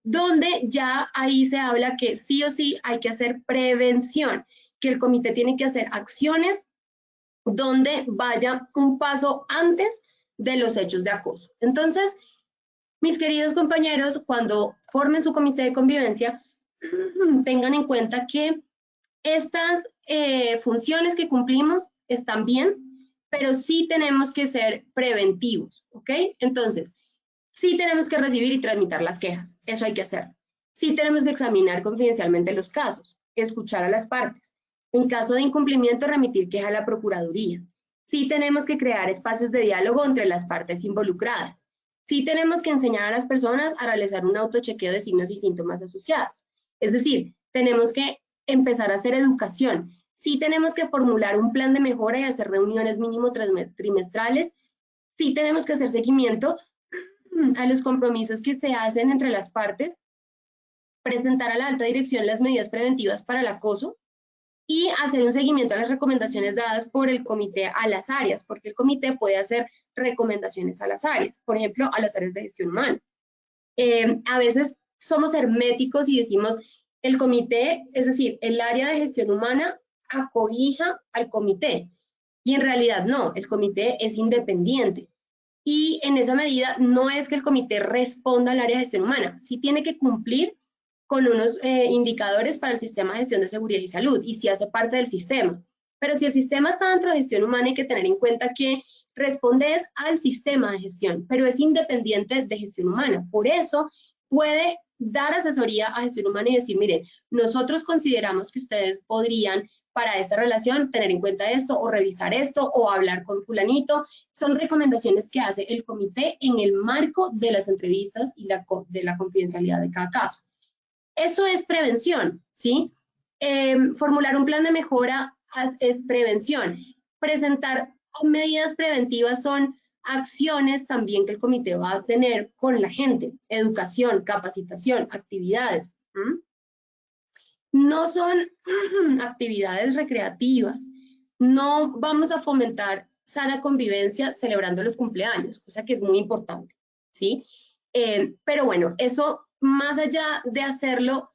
donde ya ahí se habla que sí o sí hay que hacer prevención, que el comité tiene que hacer acciones donde vaya un paso antes de los hechos de acoso. Entonces, mis queridos compañeros, cuando formen su comité de convivencia, tengan en cuenta que estas funciones que cumplimos están bien, pero sí tenemos que ser preventivos, ¿ok? Entonces, sí tenemos que recibir y transmitir las quejas, eso hay que hacer. Sí tenemos que examinar confidencialmente los casos, escuchar a las partes. En caso de incumplimiento, remitir queja a la Procuraduría. Sí tenemos que crear espacios de diálogo entre las partes involucradas. Sí tenemos que enseñar a las personas a realizar un autochequeo de signos y síntomas asociados. Es decir, tenemos que empezar a hacer educación. Sí tenemos que formular un plan de mejora y hacer reuniones mínimo trimestrales. Sí tenemos que hacer seguimiento a los compromisos que se hacen entre las partes, presentar a la alta dirección las medidas preventivas para el acoso y hacer un seguimiento a las recomendaciones dadas por el comité a las áreas, porque el comité puede hacer recomendaciones a las áreas, por ejemplo, a las áreas de gestión humana. A veces somos herméticos y decimos, el comité, es decir, el área de gestión humana acobija al comité, y en realidad no, el comité es independiente. Y en esa medida no es que el comité responda al área de gestión humana, sí tiene que cumplir con unos indicadores para el sistema de gestión de seguridad y salud, y sí hace parte del sistema. Pero si el sistema está dentro de gestión humana, hay que tener en cuenta que responde al sistema de gestión, pero es independiente de gestión humana. Por eso puede dar asesoría a gestión humana y decir, miren, nosotros consideramos que ustedes podrían para esta relación tener en cuenta esto o revisar esto o hablar con fulanito. Son recomendaciones que hace el comité en el marco de las entrevistas y de la confidencialidad de cada caso. Eso es prevención, ¿sí? Formular un plan de mejora es prevención. Presentar medidas preventivas son acciones también que el comité va a tener con la gente, educación, capacitación, actividades. No son actividades recreativas, no vamos a fomentar sana convivencia celebrando los cumpleaños, cosa que es muy importante, ¿sí? Pero bueno, eso más allá de hacerlo,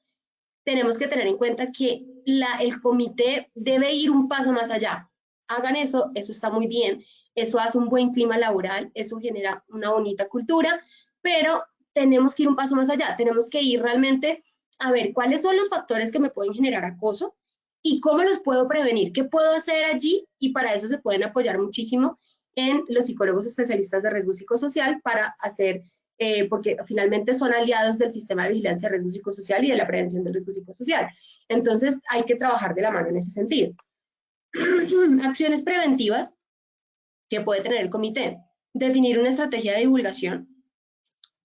tenemos que tener en cuenta que el comité debe ir un paso más allá. Hagan eso, eso está muy bien, eso hace un buen clima laboral, eso genera una bonita cultura, pero tenemos que ir un paso más allá, tenemos que ir realmente a ver cuáles son los factores que me pueden generar acoso y cómo los puedo prevenir, qué puedo hacer allí, y para eso se pueden apoyar muchísimo en los psicólogos especialistas de riesgo psicosocial para hacer, porque finalmente son aliados del sistema de vigilancia de riesgo psicosocial y de la prevención del riesgo psicosocial. Entonces hay que trabajar de la mano en ese sentido. Acciones preventivas que puede tener el comité: definir una estrategia de divulgación,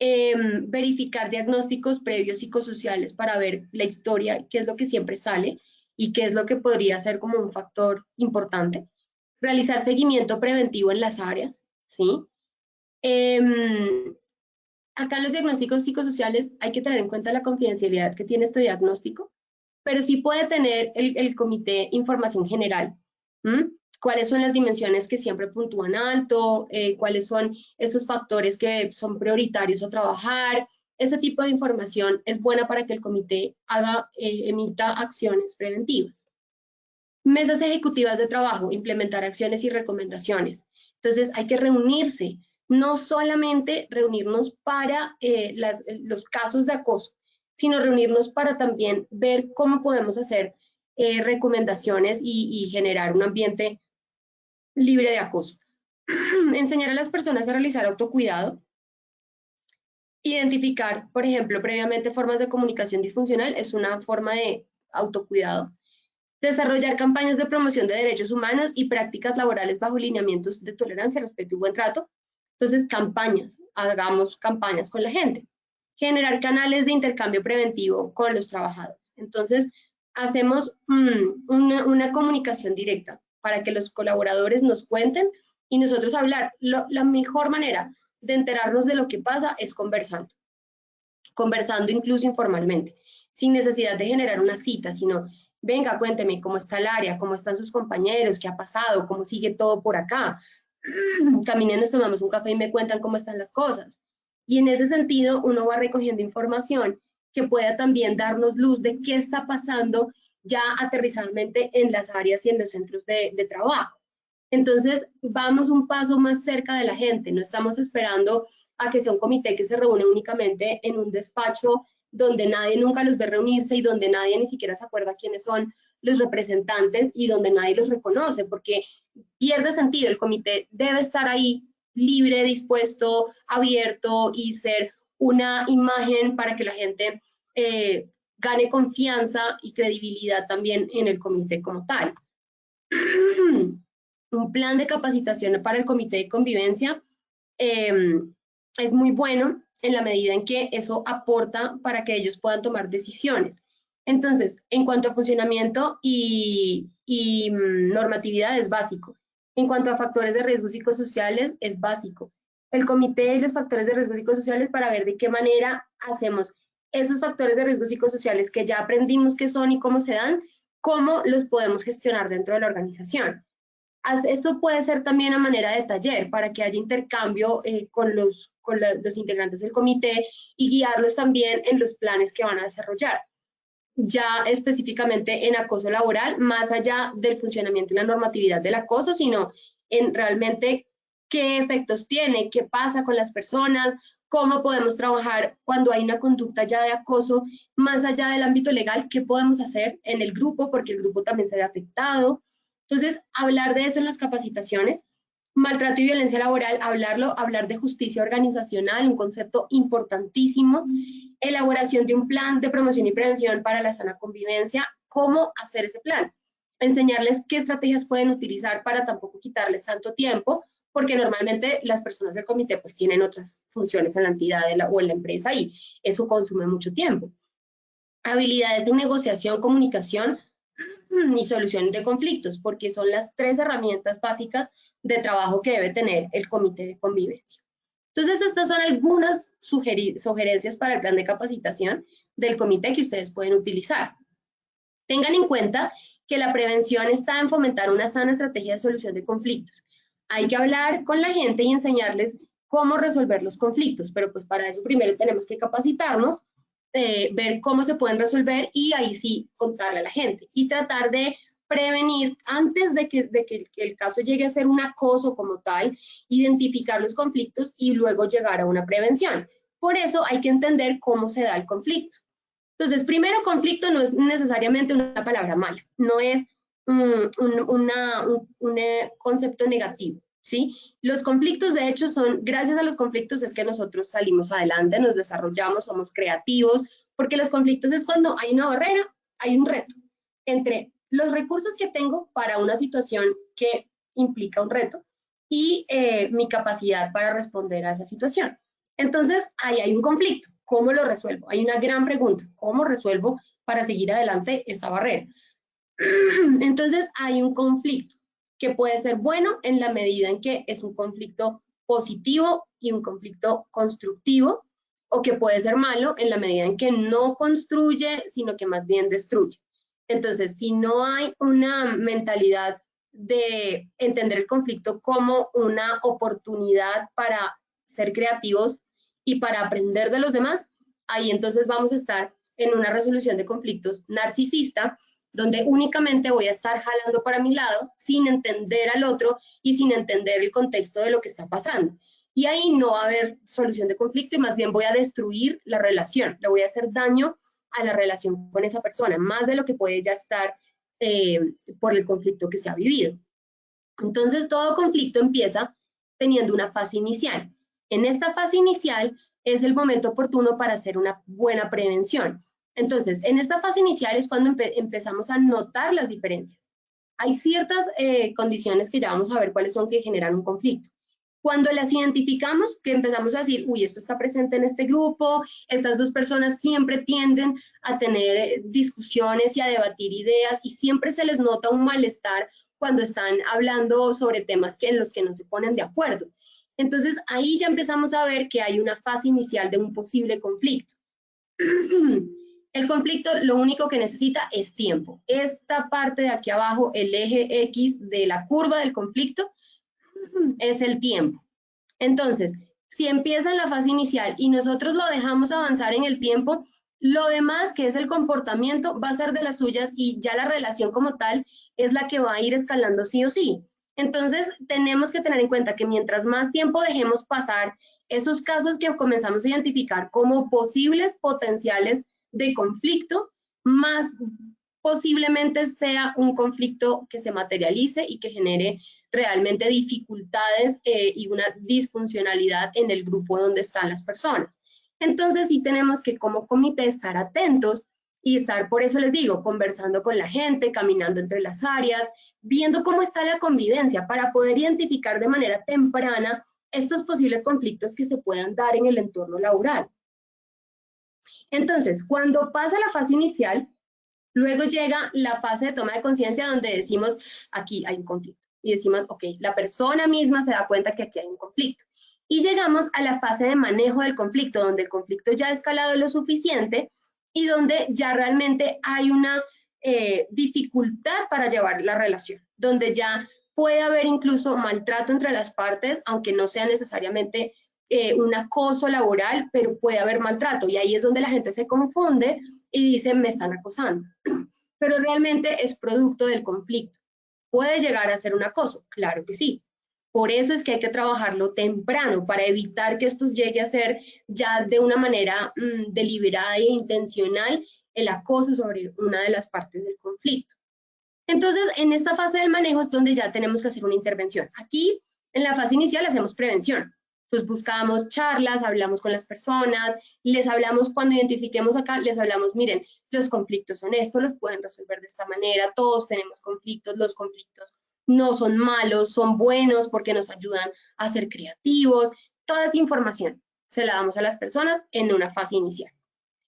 verificar diagnósticos previos psicosociales para ver la historia, qué es lo que siempre sale y qué es lo que podría ser como un factor importante, realizar seguimiento preventivo en las áreas, ¿sí? Acá en los diagnósticos psicosociales hay que tener en cuenta la confidencialidad que tiene este diagnóstico, pero sí puede tener el comité información general. ¿Cuáles son las dimensiones que siempre puntúan alto? ¿Cuáles son esos factores que son prioritarios a trabajar? Ese tipo de información es buena para que el comité emita acciones preventivas. Mesas ejecutivas de trabajo, implementar acciones y recomendaciones. Entonces hay que reunirse no solamente reunirnos para los casos de acoso, sino reunirnos para también ver cómo podemos hacer recomendaciones y generar un ambiente libre de acoso. Enseñar a las personas a realizar autocuidado, identificar, por ejemplo, previamente formas de comunicación disfuncional es una forma de autocuidado. Desarrollar campañas de promoción de derechos humanos y prácticas laborales bajo lineamientos de tolerancia, respeto y buen trato. Entonces, campañas, hagamos campañas con la gente. Generar canales de intercambio preventivo con los trabajadores. Entonces, hacemos una comunicación directa para que los colaboradores nos cuenten y nosotros hablar. La mejor manera de enterarnos de lo que pasa es conversando incluso informalmente, sin necesidad de generar una cita, sino, venga, cuénteme cómo está el área, cómo están sus compañeros, qué ha pasado, cómo sigue todo por acá. Caminen, nos tomamos un café y me cuentan cómo están las cosas. Y en ese sentido, uno va recogiendo información que pueda también darnos luz de qué está pasando ya aterrizadamente en las áreas y en los centros de trabajo. Entonces, vamos un paso más cerca de la gente, no estamos esperando a que sea un comité que se reúne únicamente en un despacho donde nadie nunca los ve reunirse y donde nadie ni siquiera se acuerda quiénes son los representantes y donde nadie los reconoce, porque pierde sentido. El comité debe estar ahí libre, dispuesto, abierto y ser una imagen para que la gente gane confianza y credibilidad también en el comité como tal. Un plan de capacitación para el comité de convivencia es muy bueno en la medida en que eso aporta para que ellos puedan tomar decisiones. Entonces, en cuanto a funcionamiento y normatividad es básico. En cuanto a factores de riesgos psicosociales es básico. El comité y los factores de riesgos psicosociales para ver de qué manera hacemos esos factores de riesgos psicosociales que ya aprendimos qué son y cómo se dan, cómo los podemos gestionar dentro de la organización. Esto puede ser también a manera de taller para que haya intercambio con los integrantes del comité y guiarlos también en los planes que van a desarrollar. Ya específicamente en acoso laboral, más allá del funcionamiento y la normatividad del acoso, sino en realmente qué efectos tiene, qué pasa con las personas, cómo podemos trabajar cuando hay una conducta ya de acoso, más allá del ámbito legal, qué podemos hacer en el grupo, porque el grupo también se ve afectado. Entonces, hablar de eso en las capacitaciones, maltrato y violencia laboral, hablar de justicia organizacional, un concepto importantísimo, elaboración de un plan de promoción y prevención para la sana convivencia, cómo hacer ese plan, enseñarles qué estrategias pueden utilizar para tampoco quitarles tanto tiempo, porque normalmente las personas del comité pues tienen otras funciones en la entidad o en la empresa y eso consume mucho tiempo. Habilidades en negociación, comunicación y solución de conflictos, porque son las 3 herramientas básicas de trabajo que debe tener el comité de convivencia. Entonces, estas son algunas sugerencias para el plan de capacitación del comité que ustedes pueden utilizar. Tengan en cuenta que la prevención está en fomentar una sana estrategia de solución de conflictos. Hay que hablar con la gente y enseñarles cómo resolver los conflictos, pero pues para eso primero tenemos que capacitarnos, ver cómo se pueden resolver y ahí sí contarle a la gente y tratar de prevenir antes de que el caso llegue a ser un acoso como tal, identificar los conflictos y luego llegar a una prevención. Por eso hay que entender cómo se da el conflicto. Entonces, primero, conflicto no es necesariamente una palabra mala, no es un concepto negativo, ¿sí? Los conflictos, de hecho, gracias a los conflictos es que nosotros salimos adelante, nos desarrollamos, somos creativos, porque los conflictos es cuando hay una barrera, hay un reto entre los recursos que tengo para una situación que implica un reto y mi capacidad para responder a esa situación. Entonces, ahí hay un conflicto. ¿Cómo lo resuelvo? Hay una gran pregunta. ¿Cómo resuelvo para seguir adelante esta barrera? Entonces, hay un conflicto que puede ser bueno en la medida en que es un conflicto positivo y un conflicto constructivo, o que puede ser malo en la medida en que no construye, sino que más bien destruye. Entonces, si no hay una mentalidad de entender el conflicto como una oportunidad para ser creativos y para aprender de los demás, ahí entonces vamos a estar en una resolución de conflictos narcisista, donde únicamente voy a estar jalando para mi lado sin entender al otro y sin entender el contexto de lo que está pasando. Y ahí no va a haber solución de conflicto y más bien voy a destruir la relación, le voy a hacer daño a la relación con esa persona, más de lo que puede ya estar por el conflicto que se ha vivido. Entonces, todo conflicto empieza teniendo una fase inicial. En esta fase inicial es el momento oportuno para hacer una buena prevención. Entonces, en esta fase inicial es cuando empezamos a notar las diferencias. Hay ciertas condiciones que ya vamos a ver cuáles son que generan un conflicto. Cuando las identificamos, que empezamos a decir, uy, esto está presente en este grupo, estas dos personas siempre tienden a tener discusiones y a debatir ideas y siempre se les nota un malestar cuando están hablando sobre temas en los que no se ponen de acuerdo. Entonces, ahí ya empezamos a ver que hay una fase inicial de un posible conflicto. El conflicto lo único que necesita es tiempo. Esta parte de aquí abajo, el eje X de la curva del conflicto, es el tiempo. Entonces, si empieza en la fase inicial y nosotros lo dejamos avanzar en el tiempo, lo demás, que es el comportamiento, va a ser de las suyas y ya la relación como tal es la que va a ir escalando sí o sí. Entonces, tenemos que tener en cuenta que mientras más tiempo dejemos pasar esos casos que comenzamos a identificar como posibles potenciales de conflicto, más posiblemente sea un conflicto que se materialice y que genere realmente dificultades y una disfuncionalidad en el grupo donde están las personas. Entonces sí tenemos que como comité estar atentos y estar, por eso les digo, conversando con la gente, caminando entre las áreas, viendo cómo está la convivencia para poder identificar de manera temprana estos posibles conflictos que se puedan dar en el entorno laboral. Entonces, cuando pasa la fase inicial, luego llega la fase de toma de conciencia donde decimos, aquí hay un conflicto. Y decimos, ok, la persona misma se da cuenta que aquí hay un conflicto. Y llegamos a la fase de manejo del conflicto, donde el conflicto ya ha escalado lo suficiente y donde ya realmente hay una dificultad para llevar la relación, donde ya puede haber incluso maltrato entre las partes, aunque no sea necesariamente un acoso laboral, pero puede haber maltrato. Y ahí es donde la gente se confunde y dice, me están acosando. Pero realmente es producto del conflicto. ¿Puede llegar a ser un acoso? Claro que sí. Por eso es que hay que trabajarlo temprano, para evitar que esto llegue a ser ya de una manera deliberada e intencional el acoso sobre una de las partes del conflicto. Entonces, en esta fase del manejo es donde ya tenemos que hacer una intervención. Aquí, en la fase inicial, hacemos prevención. Entonces, buscamos charlas, hablamos con las personas, les hablamos cuando identifiquemos acá, les hablamos, miren, los conflictos son estos, los pueden resolver de esta manera, todos tenemos conflictos, los conflictos no son malos, son buenos porque nos ayudan a ser creativos. Toda esta información se la damos a las personas en una fase inicial.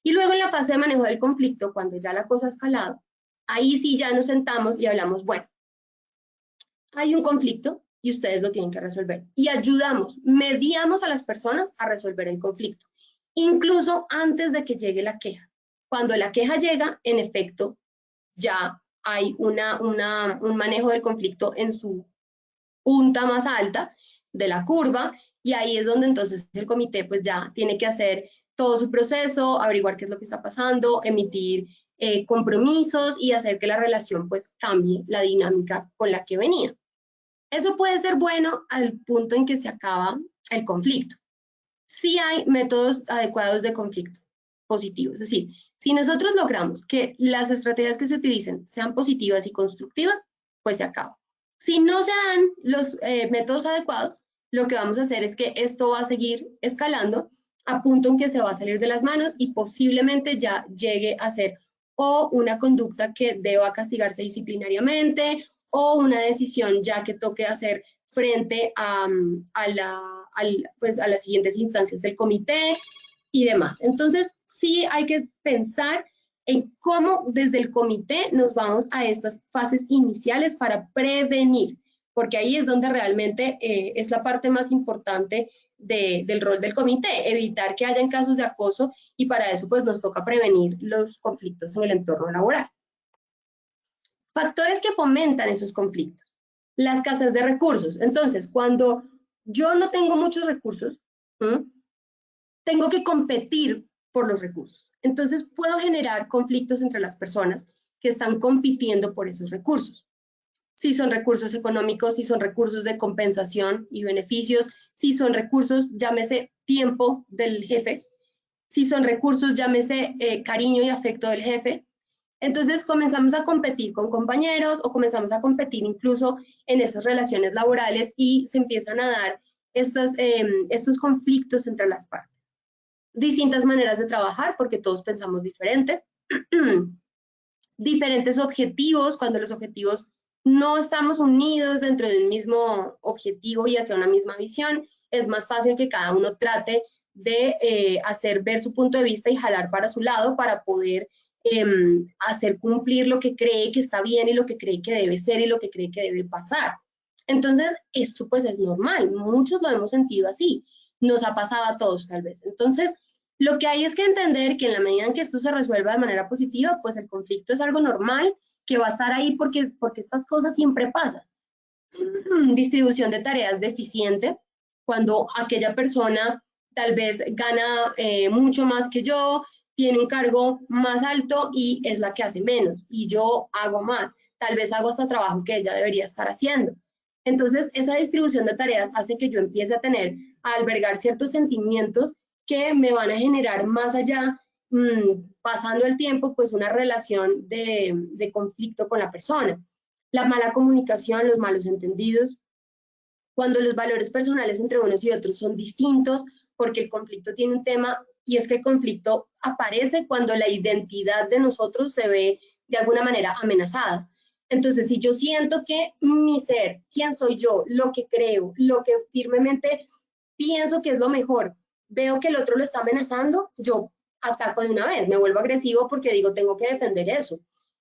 Y luego en la fase de manejo del conflicto, cuando ya la cosa ha escalado, ahí sí ya nos sentamos y hablamos, bueno, hay un conflicto y ustedes lo tienen que resolver. Y ayudamos, mediamos a las personas a resolver el conflicto, incluso antes de que llegue la queja. Cuando la queja llega, en efecto, ya hay un manejo del conflicto en su punta más alta de la curva, y ahí es donde entonces el comité pues ya tiene que hacer todo su proceso, averiguar qué es lo que está pasando, emitir compromisos y hacer que la relación pues cambie la dinámica con la que venía. Eso puede ser bueno al punto en que se acaba el conflicto. Sí hay métodos adecuados de conflicto positivo, es decir, si nosotros logramos que las estrategias que se utilicen sean positivas y constructivas, pues se acaba. Si no se dan los métodos adecuados, lo que vamos a hacer es que esto va a seguir escalando a punto en que se va a salir de las manos y posiblemente ya llegue a ser o una conducta que deba castigarse disciplinariamente o una decisión ya que toque hacer frente a las siguientes instancias del comité y demás. Entonces, sí hay que pensar en cómo desde el comité nos vamos a estas fases iniciales para prevenir, porque ahí es donde realmente es la parte más importante del rol del comité, evitar que hayan casos de acoso, y para eso pues nos toca prevenir los conflictos en el entorno laboral. Factores que fomentan esos conflictos. La escasez de recursos. Entonces, cuando yo no tengo muchos recursos, tengo que competir por los recursos. Entonces, puedo generar conflictos entre las personas que están compitiendo por esos recursos. si son recursos económicos, si son recursos de compensación y beneficios, si son recursos, llámese tiempo del jefe, si son recursos, llámese cariño y afecto del jefe. Entonces comenzamos a competir con compañeros o comenzamos a competir incluso en esas relaciones laborales y se empiezan a dar estos conflictos entre las partes. Distintas maneras de trabajar porque todos pensamos diferente. Diferentes objetivos, cuando los objetivos no estamos unidos dentro de un mismo objetivo y hacia una misma visión, es más fácil que cada uno trate de hacer ver su punto de vista y jalar para su lado para poder hacer cumplir lo que cree que está bien y lo que cree que debe ser y lo que cree que debe pasar. Entonces, esto pues es normal, muchos lo hemos sentido así, nos ha pasado a todos tal vez. Entonces, lo que hay es que entender que en la medida en que esto se resuelva de manera positiva, pues el conflicto es algo normal, que va a estar ahí porque estas cosas siempre pasan. Distribución de tareas deficiente, cuando aquella persona tal vez gana mucho más que yo, tiene un cargo más alto y es la que hace menos, y yo hago más, tal vez hago hasta trabajo que ella debería estar haciendo. Entonces, esa distribución de tareas hace que yo empiece a albergar ciertos sentimientos que me van a generar más allá, pasando el tiempo, pues una relación de conflicto con la persona. La mala comunicación, los malos entendidos, cuando los valores personales entre unos y otros son distintos, porque el conflicto tiene un tema, y es que el conflicto aparece cuando la identidad de nosotros se ve de alguna manera amenazada. Entonces, si yo siento que mi ser, quién soy yo, lo que creo, lo que firmemente pienso que es lo mejor, veo que el otro lo está amenazando, yo ataco de una vez, me vuelvo agresivo porque digo, tengo que defender eso,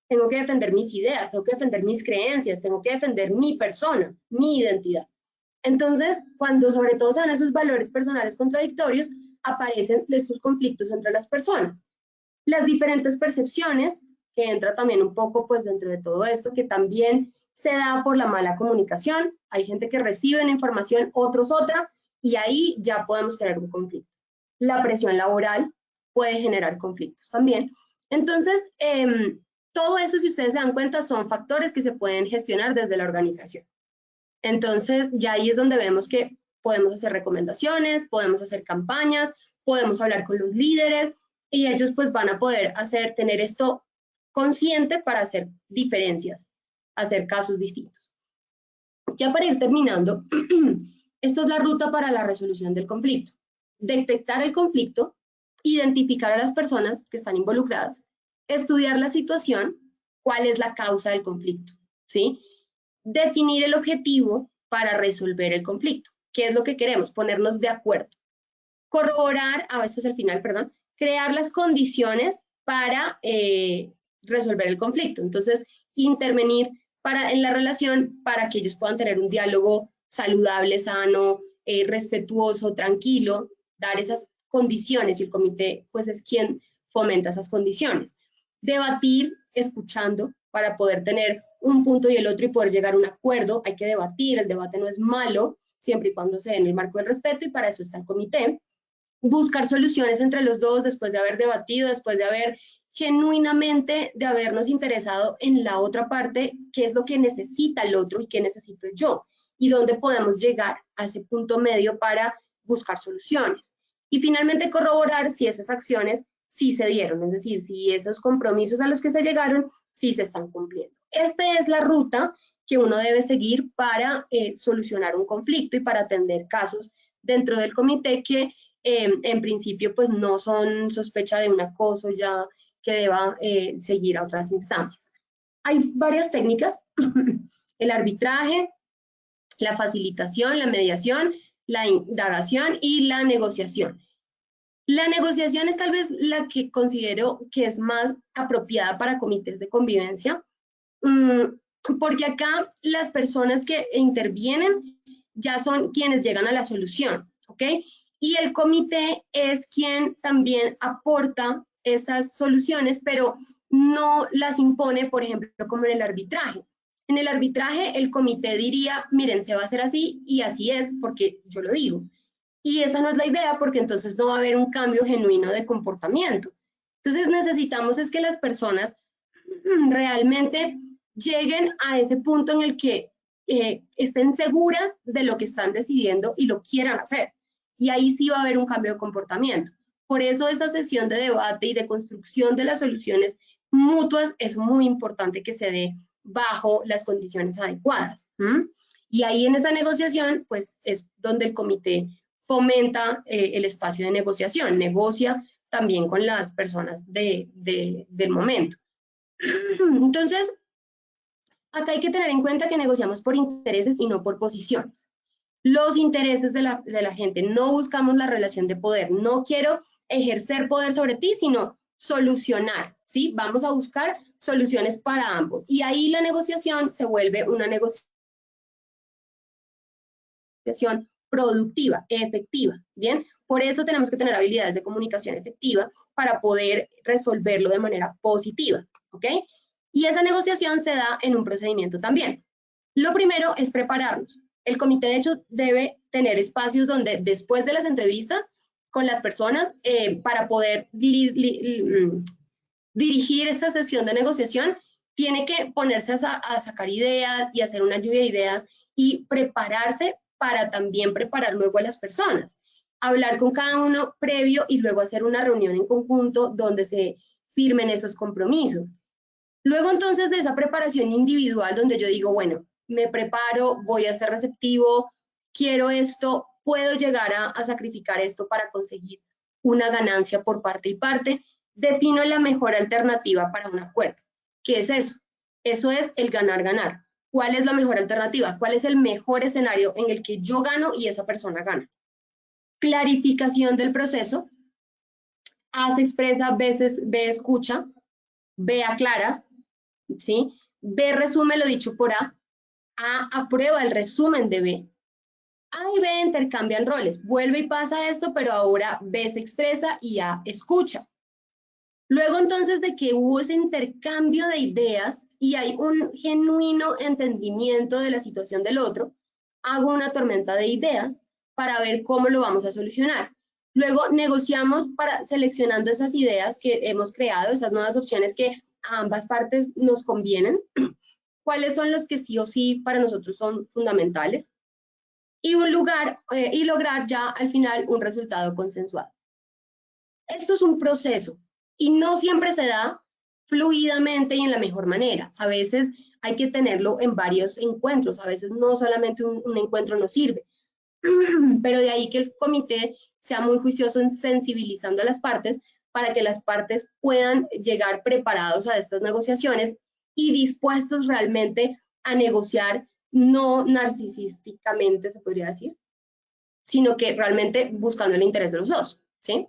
tengo que defender mis ideas, tengo que defender mis creencias, tengo que defender mi persona, mi identidad. Entonces, cuando sobre todo se dan esos valores personales contradictorios, aparecen estos conflictos entre las personas. Las diferentes percepciones, que entra también un poco pues dentro de todo esto, que también se da por la mala comunicación. Hay gente que recibe una información, otros otra, y ahí ya podemos tener un conflicto. La presión laboral puede generar conflictos también. Entonces, todo eso, si ustedes se dan cuenta, son factores que se pueden gestionar desde la organización. Entonces, ya ahí es donde vemos que podemos hacer recomendaciones, podemos hacer campañas, podemos hablar con los líderes y ellos pues van a poder tener esto consciente para hacer diferencias, hacer casos distintos. Ya para ir terminando, esta es la ruta para la resolución del conflicto. Detectar el conflicto, identificar a las personas que están involucradas, estudiar la situación, cuál es la causa del conflicto, ¿sí? Definir el objetivo para resolver el conflicto. ¿Qué es lo que queremos? Ponernos de acuerdo. Corroborar, este es el final, perdón, crear las condiciones para resolver el conflicto. Entonces, intervenir en la relación para que ellos puedan tener un diálogo saludable, sano, respetuoso, tranquilo, dar esas condiciones y el comité pues es quien fomenta esas condiciones. Debatir escuchando para poder tener un punto y el otro y poder llegar a un acuerdo. Hay que debatir, el debate no es malo, siempre y cuando se dé en el marco del respeto y para eso está el comité. Buscar soluciones entre los dos después de haber debatido, después de haber genuinamente de habernos interesado en la otra parte, qué es lo que necesita el otro y qué necesito yo, y dónde podemos llegar a ese punto medio para buscar soluciones. Y finalmente corroborar si esas acciones sí se dieron, es decir, si esos compromisos a los que se llegaron sí se están cumpliendo. Esta es la ruta que uno debe seguir para solucionar un conflicto y para atender casos dentro del comité que en principio pues no son sospecha de un acoso ya que deba seguir a otras instancias. Hay varias técnicas, el arbitraje, la facilitación, la mediación, la indagación y la negociación. La negociación es tal vez la que considero que es más apropiada para comités de convivencia, porque acá las personas que intervienen ya son quienes llegan a la solución, ¿ok? Y el comité es quien también aporta esas soluciones, pero no las impone, por ejemplo, como en el arbitraje. En el arbitraje, el comité diría, miren, se va a hacer así y así es porque yo lo digo. Y esa no es la idea porque entonces no va a haber un cambio genuino de comportamiento. Entonces necesitamos es que las personas realmente lleguen a ese punto en el que estén seguras de lo que están decidiendo y lo quieran hacer. Y ahí sí va a haber un cambio de comportamiento. Por eso esa sesión de debate y de construcción de las soluciones mutuas es muy importante que se dé bajo las condiciones adecuadas. Y ahí en esa negociación, pues es donde el comité fomenta el espacio de negociación, negocia también con las personas del momento. Entonces, acá hay que tener en cuenta que negociamos por intereses y no por posiciones. Los intereses de la gente, no buscamos la relación de poder, no quiero ejercer poder sobre ti, sino solucionar, ¿sí? Vamos a buscar soluciones para ambos. Y ahí la negociación se vuelve una negociación productiva, efectiva, ¿bien? Por eso tenemos que tener habilidades de comunicación efectiva para poder resolverlo de manera positiva, ¿ok? Y esa negociación se da en un procedimiento también. Lo primero es prepararnos. El comité, de hecho, debe tener espacios donde después de las entrevistas con las personas, para poder dirigir esa sesión de negociación, tiene que ponerse a sacar ideas y hacer una lluvia de ideas y prepararse para también preparar luego a las personas. Hablar con cada uno previo y luego hacer una reunión en conjunto donde se firmen esos compromisos. Luego entonces de esa preparación individual donde yo digo, bueno, me preparo, voy a ser receptivo, quiero esto, puedo llegar a sacrificar esto para conseguir una ganancia por parte y parte, defino la mejor alternativa para un acuerdo. ¿Qué es eso? Eso es el ganar-ganar. ¿Cuál es la mejor alternativa? ¿Cuál es el mejor escenario en el que yo gano y esa persona gana? Clarificación del proceso. A se expresa, B escucha, B aclara, ¿sí? B resume lo dicho por A aprueba el resumen de B. A y B intercambian roles. Vuelve y pasa esto, pero ahora B se expresa y A escucha. Luego entonces de que hubo ese intercambio de ideas y hay un genuino entendimiento de la situación del otro, hago una tormenta de ideas para ver cómo lo vamos a solucionar. Luego negociamos para seleccionando esas ideas que hemos creado, esas nuevas opciones que a ambas partes nos convienen, cuáles son los que sí o sí para nosotros son fundamentales, y lograr ya al final un resultado consensuado. Esto es un proceso y no siempre se da fluidamente y en la mejor manera. A veces hay que tenerlo en varios encuentros, a veces no solamente un encuentro nos sirve, pero de ahí que el comité sea muy juicioso en sensibilizando a las partes para que las partes puedan llegar preparados a estas negociaciones y dispuestos realmente a negociar, no narcisísticamente se podría decir, sino que realmente buscando el interés de los dos, ¿sí?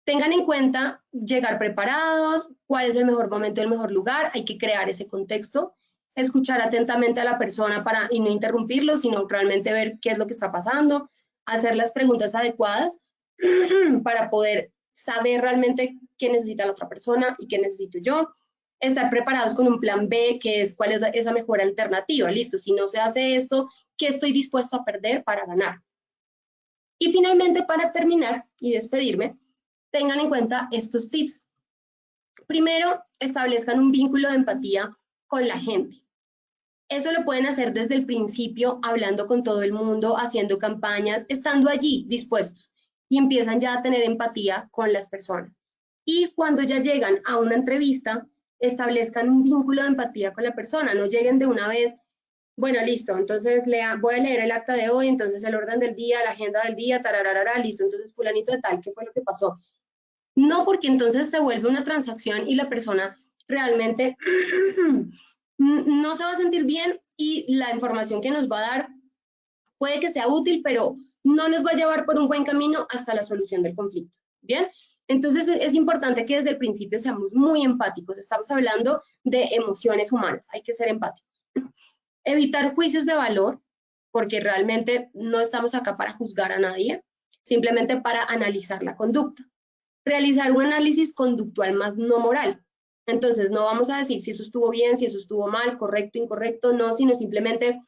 Tengan en cuenta llegar preparados, cuál es el mejor momento, el mejor lugar, hay que crear ese contexto, escuchar atentamente a la persona y no interrumpirlo, sino realmente ver qué es lo que está pasando, hacer las preguntas adecuadas para poder saber realmente qué necesita la otra persona y qué necesito yo. Estar preparados con un plan B, que es cuál es esa mejor alternativa. Listo, si no se hace esto, ¿qué estoy dispuesto a perder para ganar? Y finalmente, para terminar y despedirme, tengan en cuenta estos tips. Primero, establezcan un vínculo de empatía con la gente. Eso lo pueden hacer desde el principio, hablando con todo el mundo, haciendo campañas, estando allí dispuestos y empiezan ya a tener empatía con las personas. Y cuando ya llegan a una entrevista, establezcan un vínculo de empatía con la persona, no lleguen de una vez, bueno, listo, entonces voy a leer el acta de hoy, entonces el orden del día, la agenda del día, tarararara, listo, entonces fulanito de tal, ¿qué fue lo que pasó? No, porque entonces se vuelve una transacción y la persona realmente no se va a sentir bien y la información que nos va a dar puede que sea útil, pero no nos va a llevar por un buen camino hasta la solución del conflicto, ¿bien? Entonces es importante que desde el principio seamos muy empáticos. Estamos hablando de emociones humanas, hay que ser empáticos. Evitar juicios de valor, porque realmente no estamos acá para juzgar a nadie, simplemente para analizar la conducta. Realizar un análisis conductual más no moral. Entonces no vamos a decir si eso estuvo bien, si eso estuvo mal, correcto, incorrecto, no, sino simplemente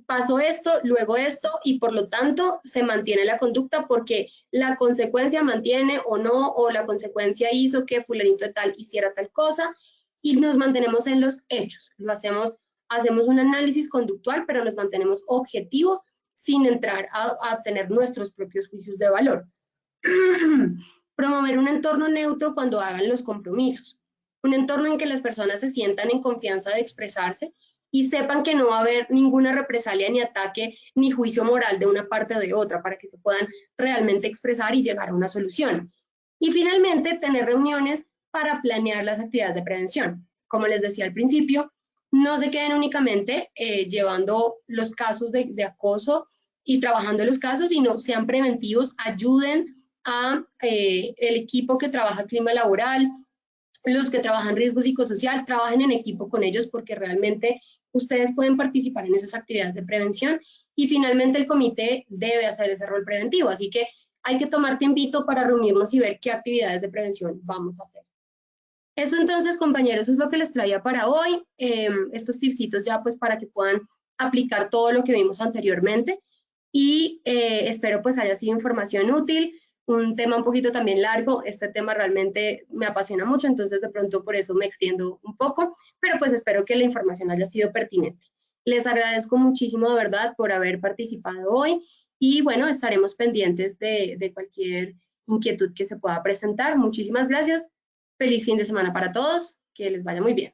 pasó esto, luego esto, y por lo tanto se mantiene la conducta porque la consecuencia mantiene o no, o la consecuencia hizo que fulanito de tal hiciera tal cosa, y nos mantenemos en los hechos. Hacemos un análisis conductual, pero nos mantenemos objetivos sin entrar a tener nuestros propios juicios de valor. Promover un entorno neutro cuando hagan los compromisos. Un entorno en que las personas se sientan en confianza de expresarse y sepan que no va a haber ninguna represalia ni ataque ni juicio moral de una parte o de otra para que se puedan realmente expresar y llegar a una solución. Y finalmente, tener reuniones para planear las actividades de prevención. Como les decía al principio, no se queden únicamente llevando los casos de acoso y trabajando los casos, sino sean preventivos, ayuden a el equipo que trabaja clima laboral, los que trabajan riesgo psicosocial, trabajen en equipo con ellos porque realmente ustedes pueden participar en esas actividades de prevención y finalmente el comité debe hacer ese rol preventivo, así que hay que tomar tiempito para reunirnos y ver qué actividades de prevención vamos a hacer. Eso entonces, compañeros, es lo que les traía para hoy, estos tipsitos ya pues para que puedan aplicar todo lo que vimos anteriormente y espero pues haya sido información útil, un tema un poquito también largo, este tema realmente me apasiona mucho, entonces de pronto por eso me extiendo un poco, pero pues espero que la información haya sido pertinente. Les agradezco muchísimo de verdad por haber participado hoy y bueno, estaremos pendientes de cualquier inquietud que se pueda presentar. Muchísimas gracias. Feliz fin de semana para todos, que les vaya muy bien.